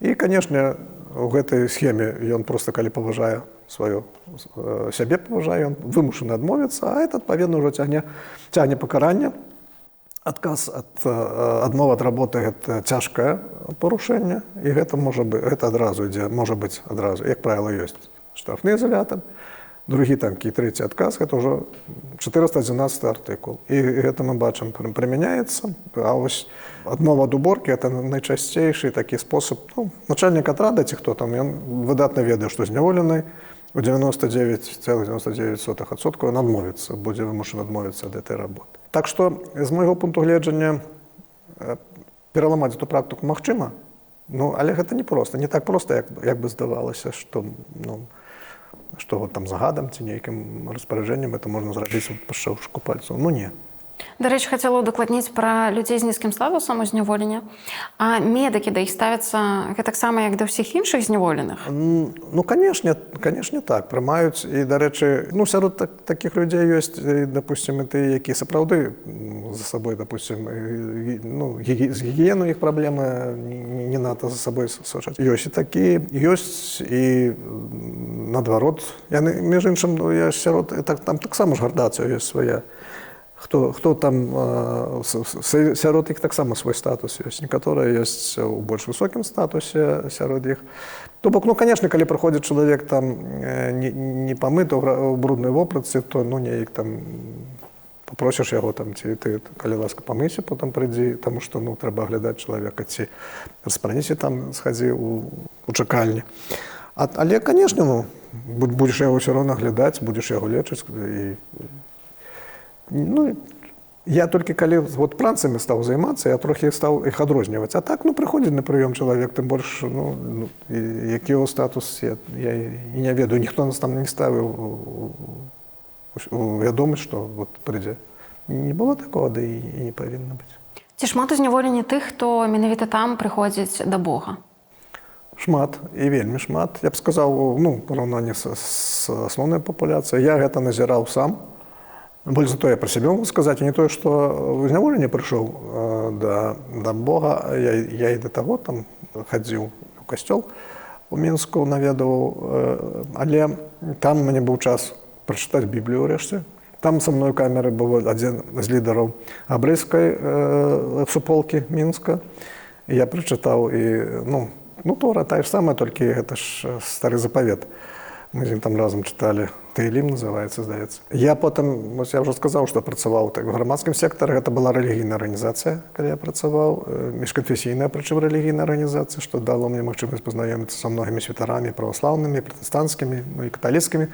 Speaker 1: І, канешне, у гэтай схеме ён проста, калі паважае сябе паважае, ён вымушаны адмовіцца, а это, адпаведна, ўжо цягне пакаранне. Адказ адмова ад работы – гэта цяжкае парушэнне, і гэта адразу ідзе, можа быць адразу, як правіла, ёсць штрафны изолятор, другі і трэці адказ – гэта ўжо 411 артыкул. І гэта мы бачым, прымяняецца, а вось адмова ад уборкі – гэта найчасцейшы такі спосаб. Начальнік атрада ці хто ён выдатна ведае, што зняволены у 99,99% ён адмовіцца, будзе вымушаны адмовіцца ад гэтай работы. Так што, з майго пункту гледжання, пераламаць эту практыку магчыма, але гэта не проста, не так проста, як бы здавалася, што загадам ці нейкім распараджэннем это можна зрабіць па шчаўчку пальцаў. Не.
Speaker 2: Дарэчы, хацела ўдакладніць пра людзей з нізкім статусам узняволення. А медыкі да іх ставяцца гэтаксама, як да ўсіх іншых зняволеных?
Speaker 1: Канешне, так, прымаюць. І, дарэчы, сярод такіх людзей ёсць, дапусцім, і тыя, якія сапраўды за сабой, дапусцім, з гігіену іх праблемы не надта за сабой сачаць. Ёсць і такія, ёсць і наадварот. Між іншым, сярод, там таксама ж градацыя ёсць свая. хто там сярод іх таксама свой статус ёсць, некаторыя ёсць у больш высокім статусе сярод іх. То бок, ну, конечно, калі прыходзіць чалавек там не памыты ў бруднай вопратцы, то ну неяк там попросіш яго там, ці ты, калі ласка, памыйся, потым прыйдзі, таму што ну трэба аглядаць чалавека, ці распраніся там, схадзі у чакальні. Але, конечно, ну, будзеш яго ўсё роўна глядаць, будзеш яго лечыць. Ну, я толькі калі вот працамі стаў займацца, я трохі стаў іх адрозніваць. А так, ну, прыходзіць на прыём чалавек, тым больш, ну, які яго статус, я і не ведаю, ніхто нас там не ставіў у вядомасць, што вот прыйдзе. Не было такого, да і не павінна быць.
Speaker 2: Ці шмат у зняволенні тых, хто менавіта там прыходзіць да Бога?
Speaker 1: Шмат, і вельмі шмат. Я б сказаў, ну, параўнанні з асноўнай папуляцыяй. Я гэта назіраў сам. Больш за то я пра сябе могу сказаць, не тое, што ў зняволенні прыйшоў да Бога, я і да таго там хадзіў у касцёл у Мінску, наведаваў, але там у мяне быў час прачытаць Біблію ўрэшце. Там са мной камеры быў адзін з лідараў абрэйскай суполкі Мінска. І я прачытаў, і, ну, Тора тая ж самая, толькі гэта ж стары запавет. Мы з ім там разам чыталі. Таілім называецца, здаецца. Я потым, я ўжо сказаў, што працаваў так, у грамадскім сектары. Гэта была рэлігійная арганізацыя, калі я працаваў, міжканфесійная, прычым рэлігійная арганізацыя, што дало мне магчымасць пазнаёміцца са многімі святарамі, праваслаўнымі, пратэстанцкімі, ну і каталіцкімі.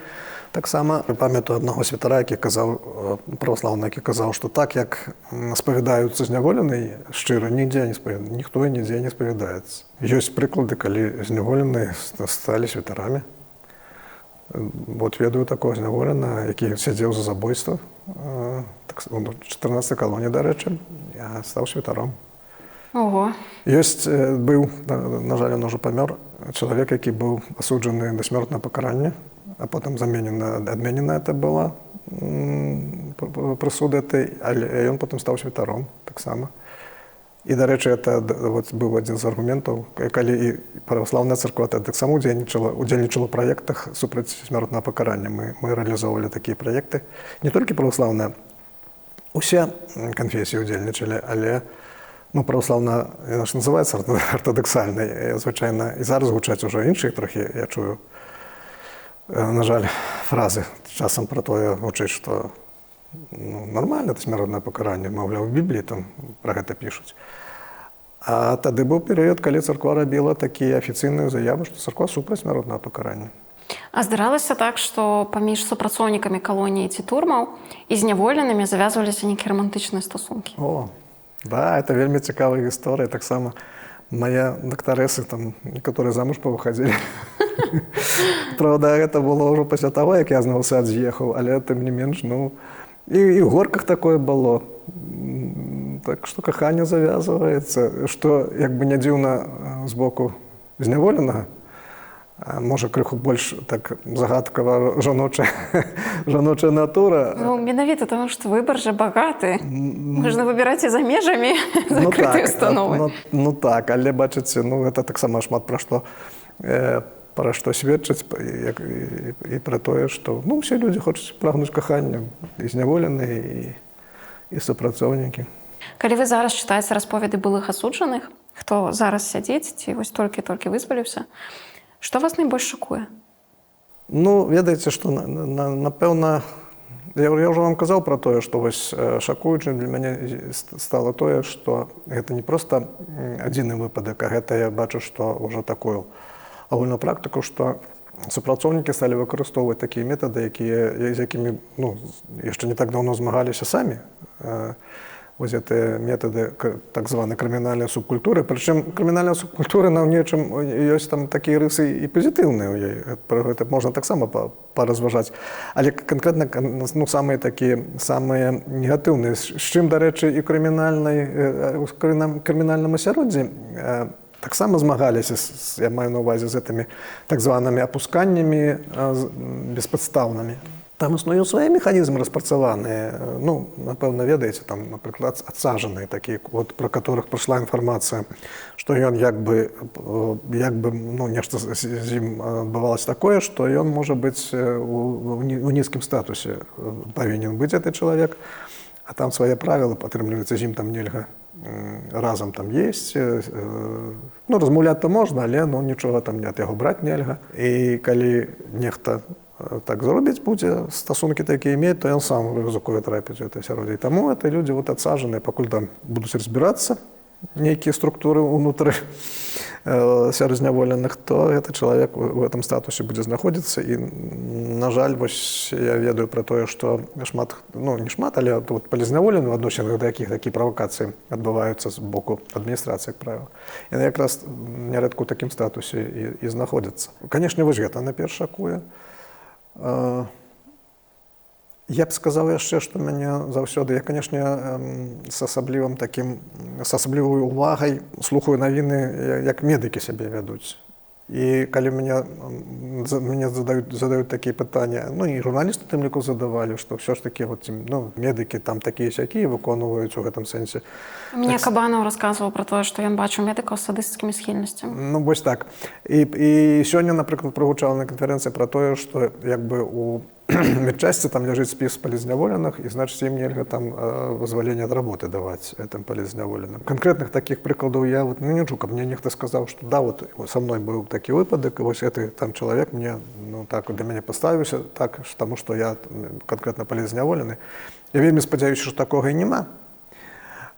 Speaker 1: Таксама памятаю аднаго святара, які казаў, праваслаўны, які казаў, што так, як спавядаюцца зняволеныя, шчыра, ніхто і нідзе не спавядаецца. Ёсць прыклады, калі зняволеныя сталі святарамі. Вот ведаю такого зняволена, які сядзеў за забойства. У 14-й калоніі, дарэчы, я стаў святаром.
Speaker 2: Ого.
Speaker 1: Ёсць быў, на жаль, ён ужо памёр, чалавек, які быў асуджаны да смёртнага пакарання, а потым адменена это была прысуда этой, але ён потым стаў святаром таксама. І, дарэчы, это вот, быў адзін з аргументаў, калі і праваслаўная царква таксама удзельнічала ў праектах супраць смёртнага пакарання. Мы рэалізоўвалі такія праекты. Не толькі праваслаўная, усе канфесіі удзельнічалі, але праваслаўная, яна ж называецца артадоксальнай, звычайна, і зараз гучаць ужо іншыя трохі, я чую, на жаль, фразы часам пра тое гучыць, што нормально, это смяротнае пакаранне, маўляў, у Бібліі там пра гэта пішуць. А тады быў перыяд, калі царква рабіла такія афіцыйныя заявы, што царква супраць смяротнага пакарання.
Speaker 2: А здаралася так, што паміж супрацоўнікамі калоніі ці турмаў і зняволенымі завязваліся нейкія рамантычныя стасункі?
Speaker 1: О, да, это вельмі цікавая гісторыя. Таксама мае дактарэсы там некаторыя замуж павыхадзілі. Правда, гэта было ўжо пасля таго, як я з Новасад з'ехаў, але тым не менш, і ў горках такое было. Так што каханне завязваецца, што, як бы не дзіўна з боку зняволенага, можа, крыху больш так загадкава жаночая натура.
Speaker 2: Ну, менавіта, таму што выбар жа багаты. Можна выбіраць і за межамі закрытыя установы.
Speaker 1: Ну так, але, бачыце, гэта таксама шмат пра што сведчыць і пра тое, што усе людзі хочуць прагнуць кахання, і зняволеныя, і супрацоўнікі.
Speaker 2: Калі вы зараз чытаеце расповеды былых асуджаных, хто зараз сядзіць ці вось толькі вызваліўся, што вас найбольш шакуе?
Speaker 1: Ведаеце, што, напэўна, я ўжо вам казаў пра тое, што вось шакуючым для мяне стала тое, што гэта не проста адзіны выпадак, а гэта я бачу, што ўжо такую агульную практыку, што супрацоўнікі сталі выкарыстоўваць такія метады, з якімі яшчэ не так даўно змагаліся самі. Вось гэтыя метады так званай крымінальнай субкультуры. Прычым крымінальная субкультура на нечым ёсць там такія рысы і пазітыўныя ў ёй. Пра гэта можна таксама паразважаць. Але канкрэтна самыя негатыўныя. З чым, дарэчы, і ў крымінальным асяроддзі таксама змагаліся, я маю на ўвазе, з гэтымі так званымі апусканнямі беспадстаўнымі. Там існуюць свае механізмы распрацаваныя. Напэўна, ведаеце, там, напрыклад, адсажаныя такія, пра которых прыйшла інфармацыя, што ён як бы нешта з ім адбывалася такое, што ён можа быць у нізкім статусе павінен быць гэты чалавек. А там свае правілы, падтрымліваецца, з ім там нельга разам там есці. Ну, размаўляць-то можна, але ну, нічога там не ад яго браць нельга. І калі нехта так зробіць будзе, стасункі такія мець, то ён сам рызыкуе трапіць у гэта асяроддзе. І таму гэта людзі вот адсаджаныя, пакуль там будуць разбірацца нейкія структуры ўнутры сярод зняволеных, то гэты чалавек у гэтым статусе будзе знаходзіцца. І, на жаль, вось я ведаю пра тое, што шмат, ну не шмат, але вот палізняволены ў адносінах, да якіх такія правакацыі адбываюцца з боку адміністрацыі, як правіла. Яны якраз нярэдка ў такім статусе і знаходзяцца. Канешне, вось гэта на перш шакуе. Я б сказаў яшчэ, што мяне заўсёды, я, канешне, з асаблівай увагай слухаю навіны, як медыкі сябе вядуць. І калі мяне задаюць такія пытанні, ну і журналісты тым ліку задавалі, што ўсё ж такі вот, ну, медыкі там такія-сякія выконваюць у гэтым сэнсе.
Speaker 2: Мне Кабанаў расказваў пра тое, што ён бачыў медыкаў з садысцкімі схільнасцямі.
Speaker 1: Ну, вось так. І сёння, напрыклад, прагучала на канферэнцыі пра тое, што як бы у медчасці там ляжыць спіс палізняволеных, і значыць ім нельга там вызваленне ад работы даваць гэтым палізняволеным. Канкрэтных такіх прыкладаў я вот, не чуў, каб мне нехта сказаў, што да, вот са мной быў такі выпадак, і вось гэты там чалавек мне, ну так, для мяне паставіўся так, таму што я канкрэтна палізняволены. Я вельмі спадзяюся, што такога і няма.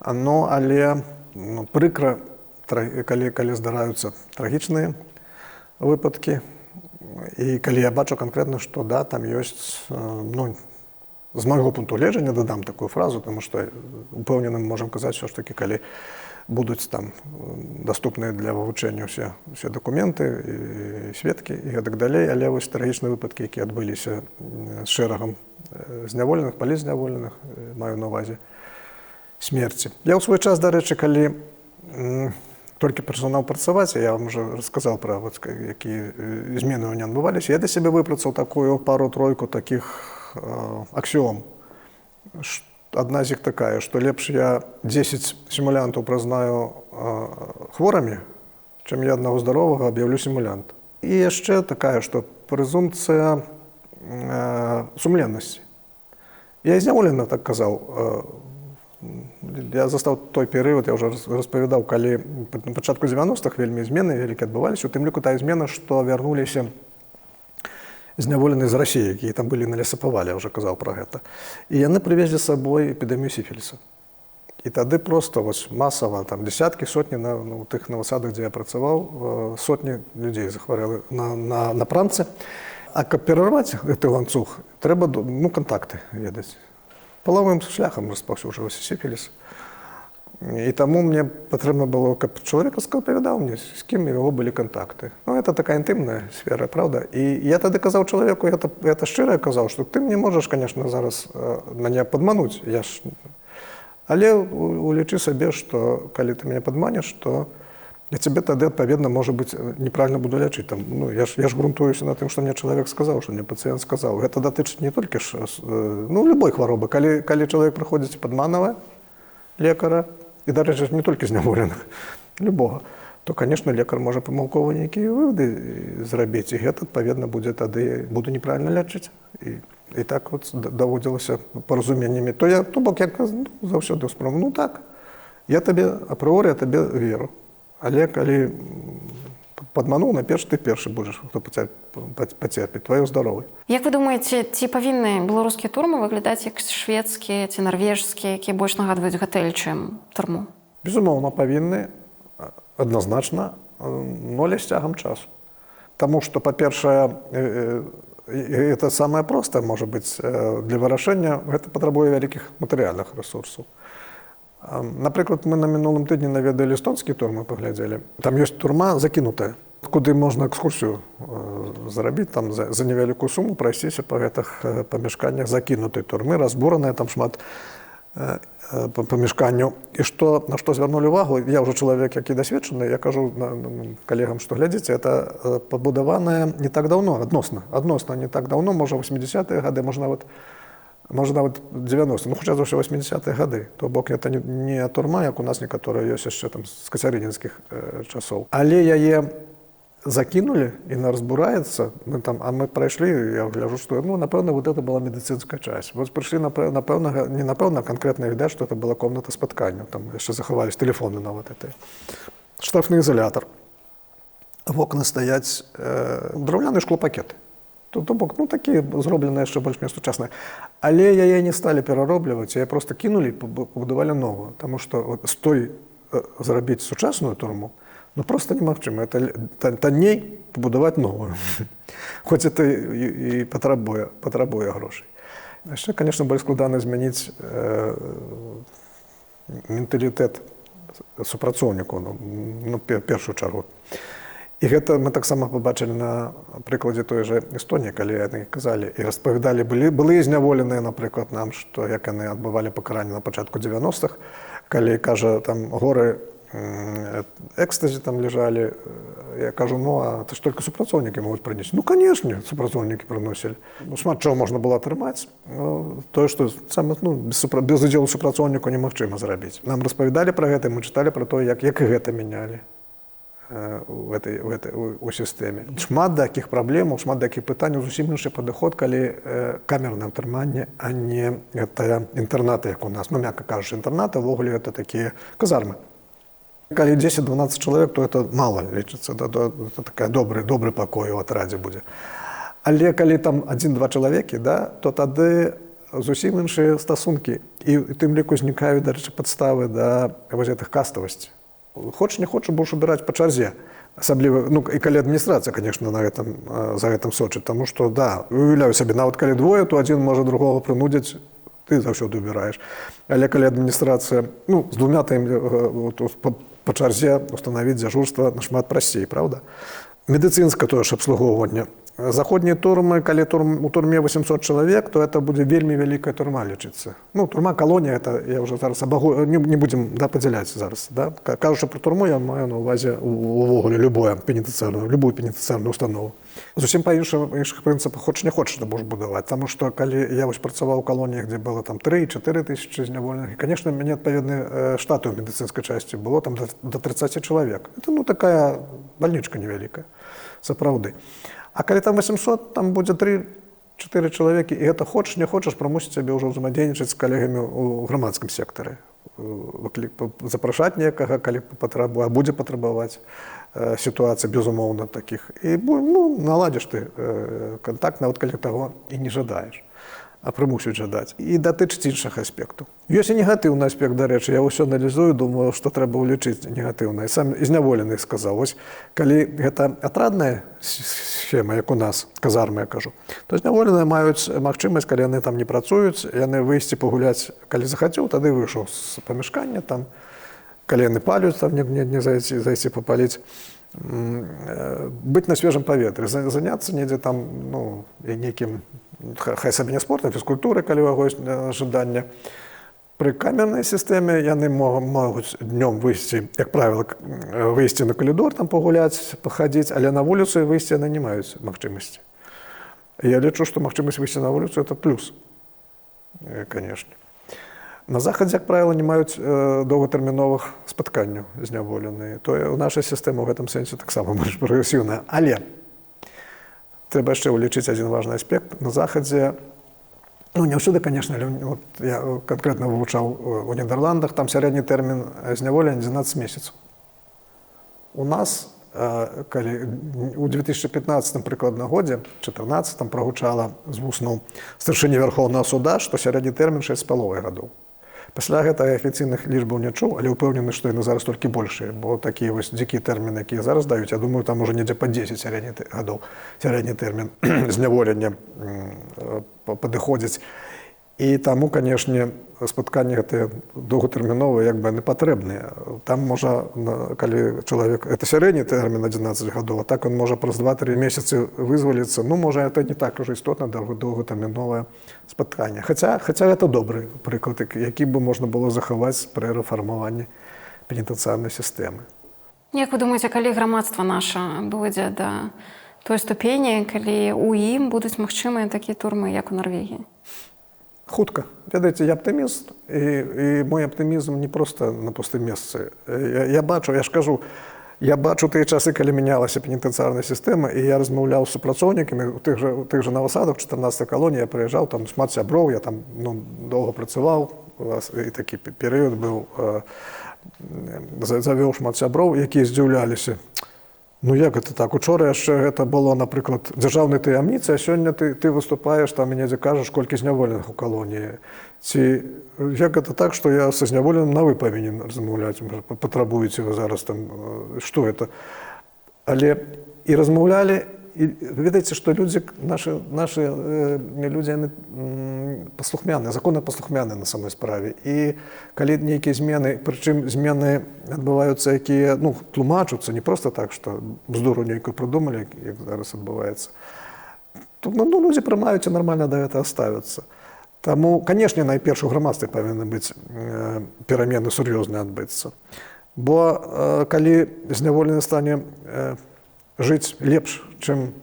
Speaker 1: Ну, але ну, прыкра, калі здараюцца трагічныя выпадкі, і калі я бачу канкрэтна, што да, там ёсць, ну, з майго пункту гледжання дадам такую фразу, таму што упэўнены мы можам казаць, що ж такі, калі будуць там даступныя для вывучэння ўсе дакументы, і сведкі і гэтак далей, але вось трагічныя выпадкі, якія адбыліся з шэрагам зняволеных, палізняволеных, маю на ўвазе смерці. Я ў свой час, дарэчы, калі толькі пачынаў працаваць, я вам уже расказаў пра вот, якія змены ў не адбываліся, я для сябе выпрацаў такую пару-тройку такіх аксіом. Адна з іх такая, што лепш я 10 сімулянтаў прызнаю хворымі, чым я аднаго здаровага аб'яўлю сімулянт. І яшчэ такая, што прэзумпцыя сумленнасці. Я зняволена так казаў. Я застаў той перыяд, я ўжо распавядаў, калі на пачатку 90-х вельмі змены вялікі адбываліся, у тым ліку тая змена, што вярнуліся зняволеныя з Расіі, якія там былі на лесапавале, я ўжо казаў пра гэта. І яны прывезлі з сабой эпідэмію сіфіліса. І тады проста вось масава, там дзесяткі, сотні, у тых навасадах, дзе я працаваў, сотні людзей захварэлі на пранцы. А каб перарваць гэты ланцуг, трэба, ну, кантакты ведаць. Палавым шляхам распаўсюджваўся сіфіліс. І таму мне патрэбна было, каб чалавек распавядаў мне, з кім у яго былі кантакты. Ну, это такая інтымная сфера, правда? І я тады казаў чалавеку, я шчыра казаў, што ты мне можаш, конечно, зараз мяне падмануць. Але улічы сабе, што калі ты мяне падманеш, то я цябе тады, адпаведна, можа быць, неправільна буду лячыць. Ну, я ж грунтуюся на тым, што мне чалавек сказаў, што мне пацыент сказаў. Гэта датычыць не толькі ж, ну, любой хваробы. Калі чалавек прыходзіць падманавае лекара, і, дарэчы, не толькі зняволеных, любога, то, конечно, лекар можа памылкова нейкія вывады зрабіць, і гэта, адпаведна, будзе тады, буду неправільна лячыць. І так вот даводзілася паразуменнямі. То бок я заўсёды ўспраўляў, ну так, я табе, апрыорі, я табе веру. Але калі падмануў, наперш ты першы будзеш, хто пацерпіць, тваё здароўе.
Speaker 2: Як вы думаеце, ці павінны беларускія турмы выглядаць як шведскія ці нарвежскія, якія больш нагадваюць гатэль, чым турму?
Speaker 1: Безумоўна, павінны, адназначна, але з цягам часу. Таму што, па-першае, гэта самае простае, можа быць, для вырашэння, гэта патрабуе вялікіх матэрыяльных рэсурсаў. Напрыклад, мы на мінулым тыдні наведалі эстонскія турмы, паглядзелі. Там ёсць турма закінутая, куды можна экскурсію зрабіць, там за невялікую суму прайсціся па гэтых памяшканнях закінутай турмы, разбураная, там шмат памяшканняў. І на што звярнулі ўвагу, я ўжо чалавек, які дасведчаны, я кажу калегам, што глядзіце, это пабудаванае не так даўно, адносна не так даўно, можа 80-е гады, можа нават 90-е, ну, хоча за ўсё 80-е гады. То бок, гэта не турма, як у нас некаторыя ёсць яшчэ там з кацярынінскіх часоў. Але яе закинули, и она разбураецца, мы прайшлі, я гляжу, што, напэўна, вот это была медыцынская часть. Вот прыйшлі, не напэўна, канкрэтна відаць, што это была комната спаткання, там яшчэ захавались тэлефоны нават гэтыя. Штрафны изолятор. Вокны стаяць драўляныя шклопакеты. То бок, такія зробленыя яшчэ больш-менш сучасныя. Але яе не сталі пераробліваць, яе проста кінулі і пабудавалі новую. Таму што з той зрабіць сучасную турму просто немагчыма. Это танней пабудаваць новую. Хоць это і патрабуе грошай. Яшчэ, конечно, больш складана змяніць менталітэт супрацоўнікаў, першую чаргу. І гэта мы таксама пабачылі на прыкладзе той жа Эстоніі, калі яны казалі і распавядалі, былі зняволеныя, напрыклад, нам, што як яны адбывалі пакаранне на пачатку 90-х, калі, кажа, там горы экстазі там лежалі, я кажу, а это ж толькі супрацоўнікі могуць прынесці. Канешне, супрацоўнікі прыносілі. Шмат чаго можна было атрымаць, тое, што без удзелу супрацоўніку немагчыма зрабіць. Нам распавядалі пра гэта, мы чыталі пра тое, як гэта мянялі у сістэме. Шмат такіх праблемаў, шмат такіх пытанняў, зусім іншы падыход, калі камернае ўтрыманне, а не інтэрнаты, як у нас. Мякка кажучы, інтэрнаты ўвогуле гэта такія казармы. Калі 10-12 чалавек, то это мала лічыцца, это такая добры пакой у атрадзе будзе. Але калі там 1-2 чалавекі, то тады зусім іншыя стасункі. І тым ліку узнікаюць, дарэчы, падставы да гэтых каставасці. Хочаш, не хочаш, будзеш убіраць па чарзе. Асабліва, і калі адміністрацыя, конечно, за гэтым сочыць, таму што, уяўляю сабе, нават калі двое, то адзін можа другого прынудзіць, ты заўсёды убіраеш. Але калі адміністрацыя, з двумя па чарзе устанавіць дзяжурства нашмат прасцей, правда? Медыцынскае тое ж абслугоўванне. Заходнія турмы, калі у турме 800 чалавек, то это будзе вельмі вялікая турма лічыцца. Турма-калонія, это я ўжо зараз не будзем падзяляць зараз. Кажучы пра турму, я маю на ўвазе увогуле любую пенітэнцыярную установу. Зусім па іншых прынцыпах, хочаш не хочаш, будзеш будаваць. Таму што калі я працаваў у калоніях, дзе было 3-4 тысячы зняволеных, і, конечно, мяне адпаведны штат у медыцынскай часці было там до 30 чалавек. Это такая бальнічка невялікая, сапраўды. А калі там 800, там будзе 3-4 чалавекі, і гэта хочаш, не хочаш, прымусіць сябе ўжо ўзаемадзейнічаць з калегамі ў грамадскім сектары. Запрашаць некага, калі патрабуе, а будзе патрабаваць сітуацыя, безумоўна, такіх. І наладзіш ты кантакт, нават калі таго і не жадаеш, а прымусіць жадаць. І датычыць іншых аспектаў. Ёсць і негатыўны аспект, дарэчы, я ўсё аналізую, думаю, што трэба ўлічыць негатыўна. І сам зняволены сказаў, калі гэта атрадная схема, як у нас, казарма, я кажу, то зняволеныя маюць магчымасць, калі яны там не працуюць, яны выйсці пагуляць, калі захацеў, тады выйшаў з памяшкання, там, калі яны палюць, там не зайсці папаліць, быць на свежым паветры, заняцца недзе там, нейкім, хай сабе не спортам, фізкультурай, калі у яго ёсць жаданне. Пры камернай сістэме яны могуць днём выйсці, як правіла, выйсці на калідор, там пагуляць, пахадзіць, але на вуліцу выйсці яны не маюць магчымасці. Я лічу, што магчымасць выйсці на вуліцу – это плюс, канешне. На захадзе, як правіла, не маюць доўгатэрміновых спатканняў зняволеныя. Тое ў нашай сістэме ў гэтым сэнсе таксама больш прагрэсіўная. Але трэба яшчэ ўлічыць адзін важны аспект. На захадзе, не ўсюды, канешне, але я канкрэтна вывучаў у Нідерландах, там сярэдні тэрмін зняволення 11 месяцаў. У нас, калі у 2015 прыкладна годзе, 2014 прагучала з вуснаў старшыні Вярхоўнага суда, што сярэдні тэрмін 6,5 гадоў. Пасля гэтага афіцыйных лічбаў не чуў, але ўпэўнены, што яны зараз толькі большыя, бо такія дзікія тэрміны, якія зараз даюць, я думаю, там ужо недзе па 10 гадоў сярэдні тэрмін зняволення падыходзіць. І таму, канешне, спатканні гэтыя доўгатэрміновыя, як бы яны патрэбныя. Там можа, калі чалавек, это сярэдні тэрмін 11 гадоў, а так ён можа праз 2-3 месяцы вызваліцца, можа, это не так ужо істотна доўгатэрміновае спатканне. Хаця гэта добры прыклад, які бы можна было захаваць пры рэфармаванні пенітэнцыярнай сістэмы.
Speaker 2: Як вы думаеце, калі грамадства наша дойдзе да той ступені, калі ў ім будуць магчымыя такія турмы, як у Нарвегіі?
Speaker 1: Хутка. Ведаеце, я аптыміст, і мой аптымізм не проста на пустым месцы. Я бачу, я ж кажу, Я бачу тыя часы, калі мянялася пенітэнцыярная сістэма, і я размаўляў з супрацоўнікамі у тых жа Новасадах, 14 калоні, я прыязджаў, там шмат сяброў, я там доўга працаваў, і такі перыяд быў, завёў шмат сяброў, якія здзіўляліся. Ну як гэта так? Учора яшчэ гэта было, напрыклад, дзяржаўнай таямніцы, а сёння ты выступаеш там і недзе кажаш, колькі зняволеных у калоніі. Ці як гэта так, што я са зняволеным на вы павінен размаўляць, патрабуеце вы зараз там, што гэта? Але і размаўлялі, і ведаеце, што людзі, нашы людзі, яны паслухмяныя, законна паслухмяныя на самой справе. І калі нейкія змены, прычым змены адбываюцца, якія, тлумачуцца, не проста так, што бздуру нейкую прыдумалі, як зараз адбываецца, то людзі прымаюць і нармальна да гэтага ставяцца. Таму, канешне, найперш у грамадстве павінны быць перамены сур'ёзныя адбыцца. Бо калі зняволены стане жыць лепш, чым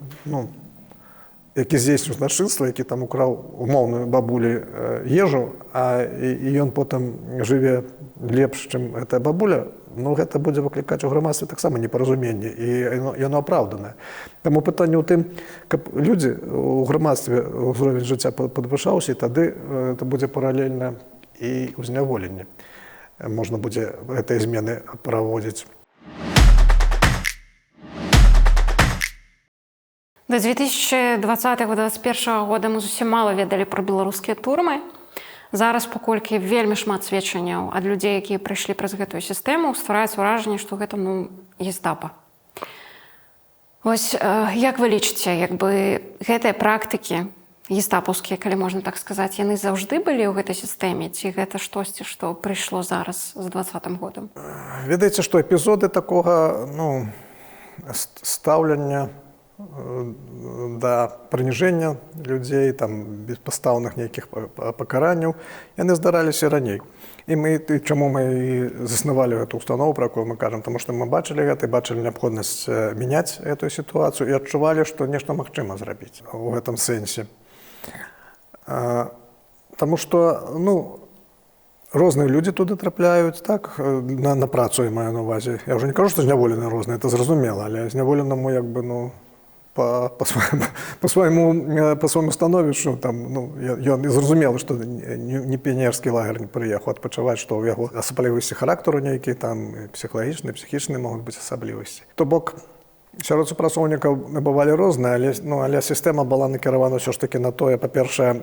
Speaker 1: які здзейсніў злачынства, які там украў умоўную бабулі ежу, а ён потым жыве лепш, чым гэтая бабуля, гэта будзе выклікаць у грамадстве таксама непаразуменне, і яно апраўданае. Таму пытанне ў тым, каб людзі ў грамадстве ўзровень жыцця падвышаўся, і тады это будзе паралельна і ў зняволенні. Можна будзе гэтыя змены праводзіць.
Speaker 2: До 2020-2021 года мы зусім мала ведалі пра беларускія турмы. Зараз, паколькі вельмі шмат сведчанняў ад людзей, якія прыйшлі праз гэтую сістэму, ствараецца ўражанне, што гэта, гестапа. Вось, як вы лічыце, гэтыя практыкі гестапаўскія, калі можна так сказаць, яны заўжды былі ў гэтай сістэме, ці гэта штосьці, што прыйшло зараз з 2020 годам?
Speaker 1: Ведаеце, што эпізоды такога, стаўлення да прыніжэння людзей, там, беспастаўных нейкіх пакаранняў, яны здараліся раней. І чаму мы і заснавалі гэту установу, пра якую мы кажам, таму што мы бачылі гэта, бачылі неабходнасць мяняць гэтую сітуацыю і адчувалі, што нешта магчыма зрабіць у гэтым сэнсе. Таму што, розныя людзі туды трапляюць, так, на працу, я маю на ўвазе. Я ўжо не кажу, што зняволеныя розныя, это зразумела, але зняволенаму, по свайму становішчу, ён зразумела, што не піянерскі лагер не прыехаў адпачываць, што ў яго асаблівасці характару нейкія, там, псіхалагічныя, псіхічныя могуць быць асаблівасці. То бок, сярод супрацоўнікаў бывалі розныя, але сістэма была накіравана ўсё ж такі на тое, па-першае,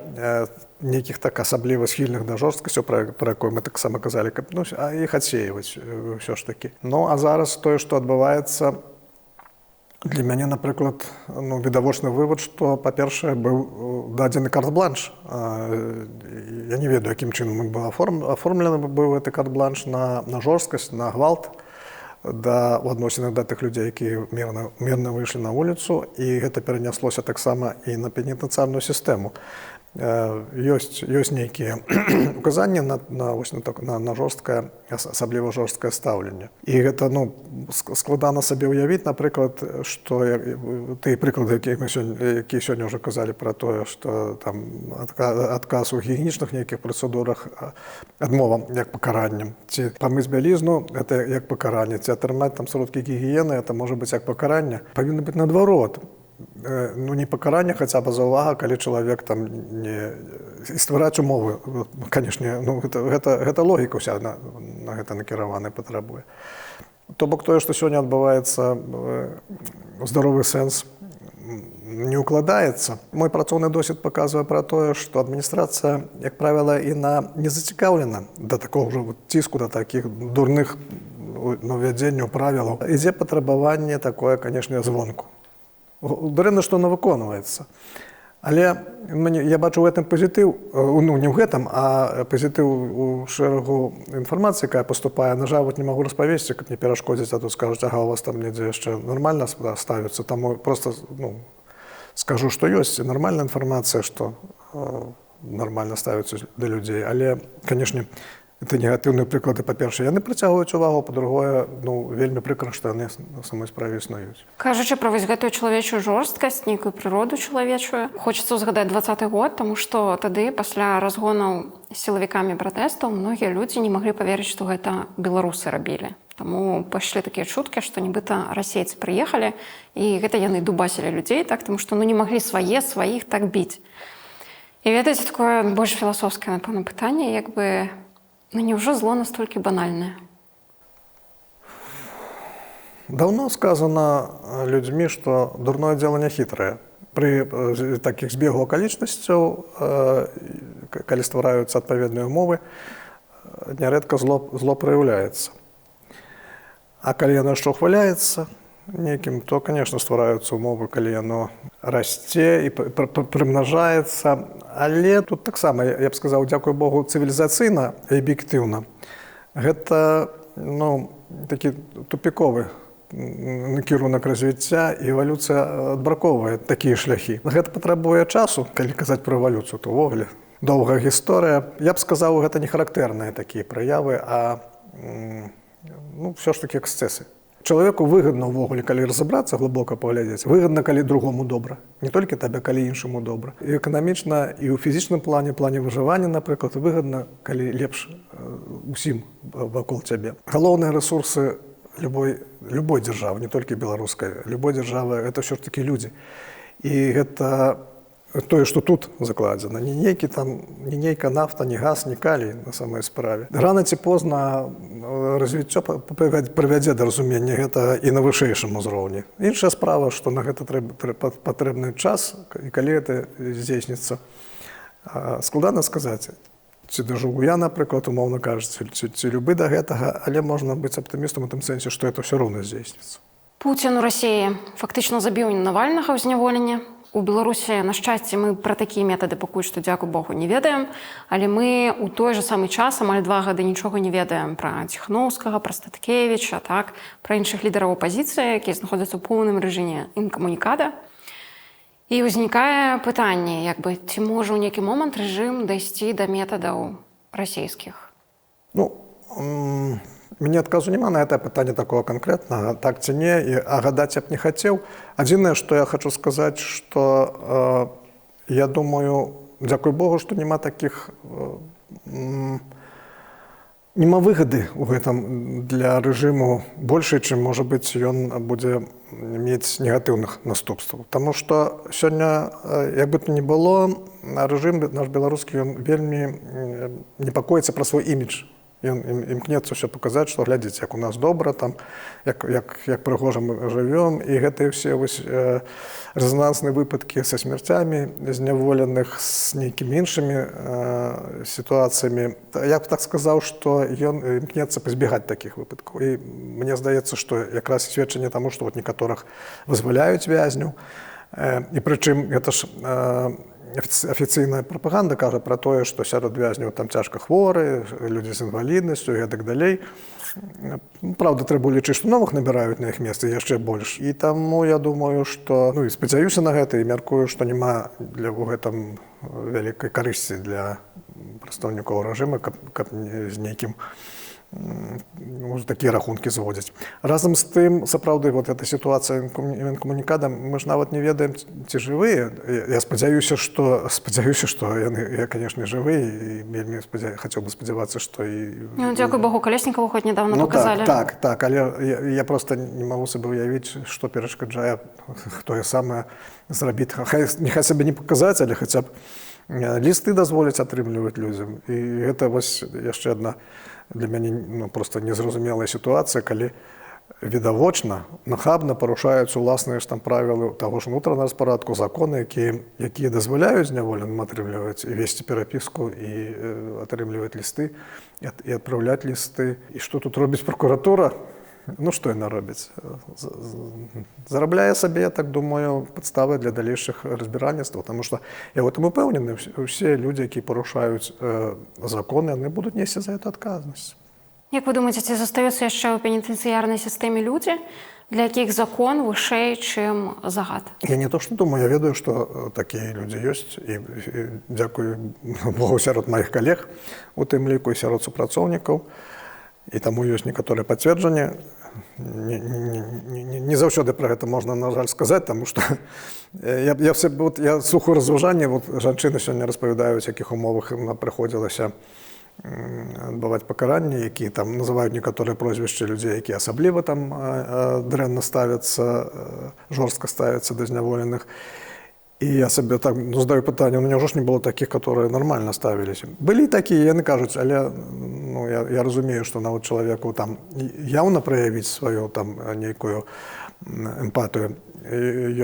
Speaker 1: нейкіх так асабліва схільных да жорсткасцю, пра якую мы таксама казалі, каб іх адсеиваць ўсё ж такі. А зараз тое, што адбываецца, для мяне, напрыклад, відавочны вывад, што, па-першае, быў дадзены карт-бланш. Я не ведаю, якім чынам быў аформлены быў гэты карт-бланш на жорсткасць, на гвалт, у адносінах да тых людзей, якія мірна выйшлі на вуліцу, і гэта пераняслося таксама і на пенітэнцыярную сістэму. Ёсць нейкія указанні на жорсткае, асабліва жорсткае стаўленне. І гэта, складана сабе ўявіць, напрыклад, што тыя прыклады, якія сёння ўжо казалі пра тое, што там адказ у гігіенічных нейкіх працэдурах, адмова як пакараннем. Ці памыць бялізну, гэта як пакаранне, ці атрымаць там сродкі гігіены, гэта можа быць як пакаранне. Павінна быць наадварот. Не пакаранне, хаця б заўвага, калі чалавек там не... І ствараць умовы, канешне, гэта логіка ўся на гэта накіравана патрабуе. То бок тое, што сёння адбываецца, здаровы сэнс не укладаецца. Мой працоўны досвед паказвае пра тое, што адміністрацыя, як правіла, і не зацікаўлена да такога ўжо ціску, да такіх дурных навядзенняў правілаў. Ідзе патрабаванне такое, канешне, звонку. Дрэнна, што оно выконваецца. Але я бачу ў гэтым пазітыў, не ў гэтым, а пазітыў у шэрагу інфармацыі, якая паступае. На жаль, не магу распавесці, каб не перашкодзіць, а тут скажуць, ага, у вас там недзе яшчэ нармальна ставіцца. Таму проста скажу, што ёсць нармальная інфармацыя, што нармальна ставіцца да людзей. Але, канешне, это негатыўныя прыклады, па-першае, яны прыцягваюць увагу, па-другое, вельмі прыкра, што яны на самой справе існуюць.
Speaker 2: Кажучы пра вось гэтую чалавечую жорсткасць, нейкую прыроду чалавечую, хочацца ўзгадаць 2020 год, таму што тады, пасля разгонаў з сілавікамі пратэстаў, многія людзі не маглі паверыць, што гэта беларусы рабілі. Таму пайшлі такія чуткі, што нібыта расейцы прыехалі, і гэта яны дубасілі людзей, так, таму што не маглі сваіх так біць. І ведаеце, такое больш філасофскае, напэўна, пытанне, як бы, няўжо зло настолькі банальнае?
Speaker 1: Давно сказано людьми, что дурное дело не хитрое. При таких збегу акалічнасцяў, калі ствараюцца адпаведныя умовы, нярэдка зло праяўляецца. А калі яно што хваляецца некім, то, конечно, ствараюцца умовы, калі яно расце і прымнажаецца. Але тут таксама, я б сказаў, дзякуй Богу, цывілізацыйна і аб'ектыўна. Гэта, такі тупіковы накірунак развіцця, і эвалюцыя адбраковвае такія шляхі. Гэта патрабуе часу, калі казаць пра эвалюцыю, то ўвогуле доўгая гісторыя. Я б сказаў, гэта не характэрныя такія праявы, а ўсё ж такі эксцэсы. Чалавеку выгадна ўвогуле, калі разабрацца, глыбока паглядзець, выгадна, калі другому добра. Не толькі табе, калі іншаму добра. І эканамічна, і ў фізічным плане выжывання, напрыклад, выгадна, калі лепш усім вакол цябе. Галоўныя рэсурсы любой дзяржавы, не толькі беларускай, любой дзяржавы, гэта ўсё ж такі людзі. І гэта тое, што тут закладзена. Не нейка нафта, не газ, не калій на самой справе. Рана ці позна развіццё прывядзе да разумення гэта і на вышэйшым узроўні. Іншая справа, што на гэта патрэбны час, і калі гэта здзейсніцца, складана сказаць. Ці дажыву я, напрыклад, умоўна кажучы, ці любы да гэтага, але можна быць аптымістам у тым сэнсе, што это ўсё роўна здзейсніцца.
Speaker 2: Пуцін у Расіі фактычна забіў Навальнага ў зняволенні. У Беларусі, на шчасце, мы пра такія метады пакуль што, дзякуй Богу, не ведаем, але мы ў той жа самы час, амаль 2 гады, нічога не ведаем пра Ціхноўскага, пра Статкевіча, так, пра іншых лідараў апазіцыі, якія знаходзяцца ў поўным рэжыме інкамунікада. І ўзнікае пытанне, ці можа ў нейкі момант рэжым дайсці да метадаў расійскіх?
Speaker 1: Мне адказу няма на гэта пытанне такого канкрэтнага, так ці не, а гадаць я б не хацеў. Адзінае, што я хочу сказаць, што я думаю, дзякуй Богу, што няма такіх, няма выгады ў гэтым для рэжыму большай, чым, можа быць, ён будзе мець негатыўных наступстваў. Таму што сёння, як бы то ні было, рэжым наш беларускі, ён вельмі непакоіцца пра свой імідж. Ён імкнецца ўсё паказаць, што глядзіце, як у нас добра, там, як прыгожа мы жывём, і гэтыя ўсе рэзанансныя выпадкі са смерцямі зняволеных, з нейкімі іншымі сітуацыямі. Я б так сказаў, што ён імкнецца пазбегаць такіх выпадкаў. І мне здаецца, што якраз сведчанне таму, што некаторых вызваляюць вязняў, і прычым гэта ж афіцыйная прапаганда кажа пра тое, што сярод вязняў там цяжка хворыя, людзі з інваліднасцю і гэтак далей. Праўда, трэба лічыць, што новых набіраюць на іх месцы яшчэ больш. І таму я думаю, што, і спадзяюся на гэта, і мяркую, што няма ў гэтым вялікай карысці для прадстаўнікоў рэжыма, каб з нейкім такія рахункі зводзяць. Разам з тым, сапраўды, эта сітуацыя інкамунікада, мы ж нават не ведаем, ці жывыя. Я спадзяюся, што яны, канешне, жывыя, і вельмі хацеў бы спадзявацца, што і...
Speaker 2: Дзякуй Богу, Калеснікаву хоць нядаўна паказалі.
Speaker 1: Так, але я проста не магу сабе ўявіць, што перашкаджае, хто я самае зрабіць. Няхай сабе не паказаць, але хаця б лісты дазволяць атрымліваць людзям. І гэта вось яшчэ адна для мяне проста незразумелая сітуацыя, калі відавочна, нахабна парушаюцца ўласныя правілы таго ж унутранага распарадку, законы, якія дазваляюць зняволеным атрымліваць і весці перапіску, і атрымліваць лісты, і адпраўляць лісты. І што тут робіць пракуратура? Што яна робіць? Зарабляе сабе, я так думаю, падставы для далейшых разбіральніцтваў, таму што я ў гэтым упэўнены, усе людзі, якія парушаюць законы, яны будуць несці за гэта адказнасць.
Speaker 2: Як вы думаеце, ці застаюцца яшчэ ў пенітэнцыярнай сістэме людзі, для якіх закон вышэй, чым загад?
Speaker 1: Я не то што думаю, я ведаю, што такія людзі ёсць, і дзякуй Богу сярод маіх калег, у тым ліку і сярод супрацоўнікаў. І таму ёсць некаторыя пацверджанні. Не заўсёды пра гэта можна, на жаль, сказаць, таму што я слухаю разважанне, жанчыны сёння распавядаюць, якіх умовах ім прыходзілася адбываць пакаранні, які там называюць некаторыя прозвішчы людзей, які асабліва там дрэнна ставяцца, жорстка ставяцца да зняволеных. І я сабе так задаю пытанне, няўжо ж не было такіх, которые нормально ставіліся. Былі такія, яны кажуць, але ну, я разумею, што нават чалавеку там яўна праявіць сваю там нейкую эмпатыю,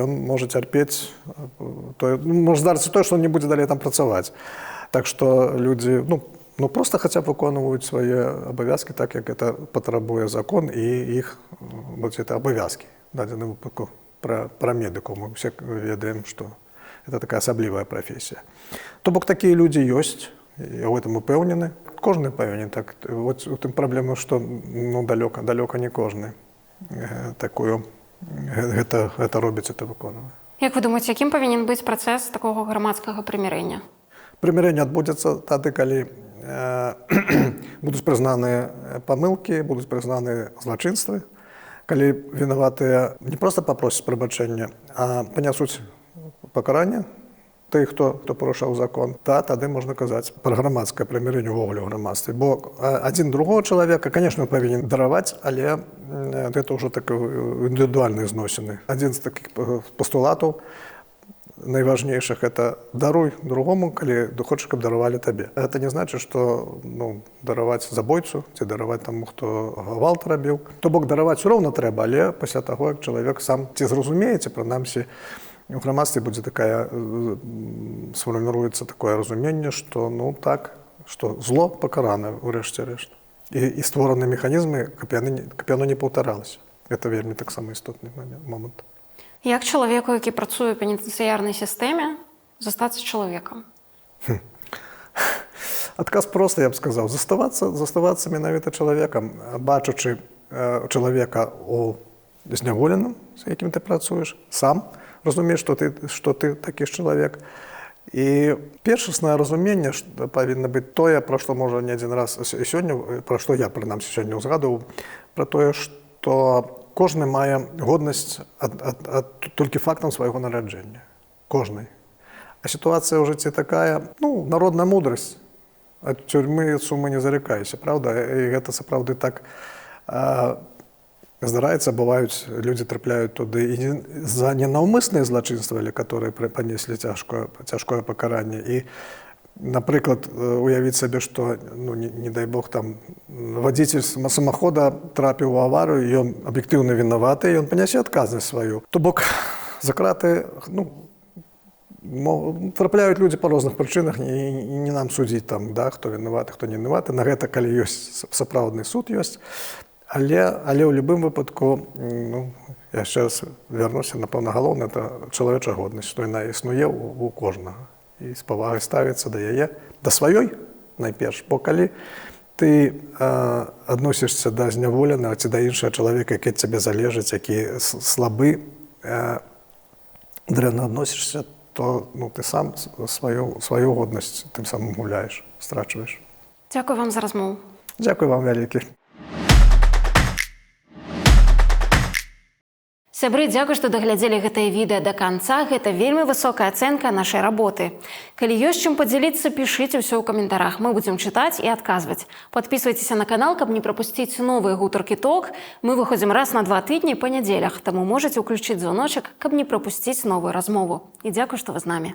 Speaker 1: ён можа цярпець, можа здарыцца тое, што не будзе далей там працаваць. Так што людзі, ну просто хаця б выконваюць свае абавязкі так, як это патрабуе закон, і іх это абавязкі. Дадзеным выпадку пра медыкаў мы ўсе ведаем, што это такая асаблівая прафесія. То бок такія людзі ёсць, я ў гэтым упэўнены. Кожны павінен так. Вот у тым праблема, што ну, далёка не кожны такую гэта робіць, это выконвае.
Speaker 2: Як вы думаеце, якім павінен быць працэс такога грамадскага прымірэння?
Speaker 1: Прымірэнне адбудзецца тады, калі будуць прызнаныя памылкі, будуць прызнаныя злачынствы, калі вінаватыя не проста папросяць прабачэння, а панясуць пакаранне тых, хто парушаў закон, тады можна казаць пра грамадскае прымірэнне ўвогуле ў грамадстве. Бо адзін другого чалавека, канешне, павінен дараваць, але гэта ўжо так індывідуальныя зносіны. Адзін з такіх пастулатаў найважнейшых – это даруй другому, калі хочаш, каб даравалі табе. Гэта не значыць, што дараваць забойцу ці дараваць таму, хто гвалт рабіў. То бок дараваць усё роўна трэба, але пасля таго, як чалавек сам ці зразумееце, прынамсі, у грамадстве будзе такая, сфарміруецца такое разуменне, што ну так, што зло пакарана ўрэшце рэшт. І створаны механізмы, каб яно не паўтаралася. Гэта вельмі таксама істотны момант.
Speaker 2: Як чалавеку, які працуе ў пенітэнцыярнай сістэме, застацца чалавекам?
Speaker 1: Адказ просты, я б сказаў. Заставацца менавіта чалавекам, бачачы чалавека ў зняволеным, з якім ты працуеш, сам разумееш, што ты такі ж чалавек. І першаснае разуменне павінна быць тое, пра што можа не адзін раз сёння, пра што я, прынамсі, сёння ўзгадваў, пра тое, што кожны мае годнасць толькі фактам свайго нараджэння. Кожны. А сітуацыя ў жыцці такая, народная мудрасць. Ад тюрьмы сумы не зарекайся, правда? І гэта сапраўды так здараецца, бываюць, людзі трапляюць туды і за ненаўмысныя злачынствы, которые панеслі цяжкое пакаранне. І, напрыклад, уявіць сабе, што, не дай бог, там вадзіцель самахода трапіў у аварыю, ён аб'ектыўна вінаваты, ён панясе адказнасць сваю. То бок за краты, трапляюць людзі па розных прычынах, і не нам судзіць там, хто вінаваты, хто не вінаваты. На гэта, калі ёсць сапраўдны суд ёсць. Але ў любым выпадку, я яшчэ раз вярнуся, напэўна, галоўна, это чалавечая годнасць, што яна існуе ў кожнага. І з павагай ставіцца да яе, да сваёй, найперш. Бо калі ты адносішся да зняволенага ці да іншага чалавека, які ад цябе залежыць, які слабы, дрэнна адносішся, то ты сам сваю годнасць тым самым гуляеш, страчваеш.
Speaker 2: Дзякуй вам за размову.
Speaker 1: Дзякуй вам вялікі.
Speaker 2: Сябры, дзякуй, што даглядзелі гэтае відэа да канца. Гэта вельмі высокая ацэнка нашай работы. Калі ёсць чым падзяліцца, пішыце ўсё ў каментарах. Мы будзем чытаць і адказваць. Падпісвайцеся на канал, каб не прапусціць новыя гутаркі ток. Мы выходзім раз на 2 тыдні па нядзелях, таму можаце ўключыць званочак, каб не прапусціць новую размову. І дзякуй, што вы з намі.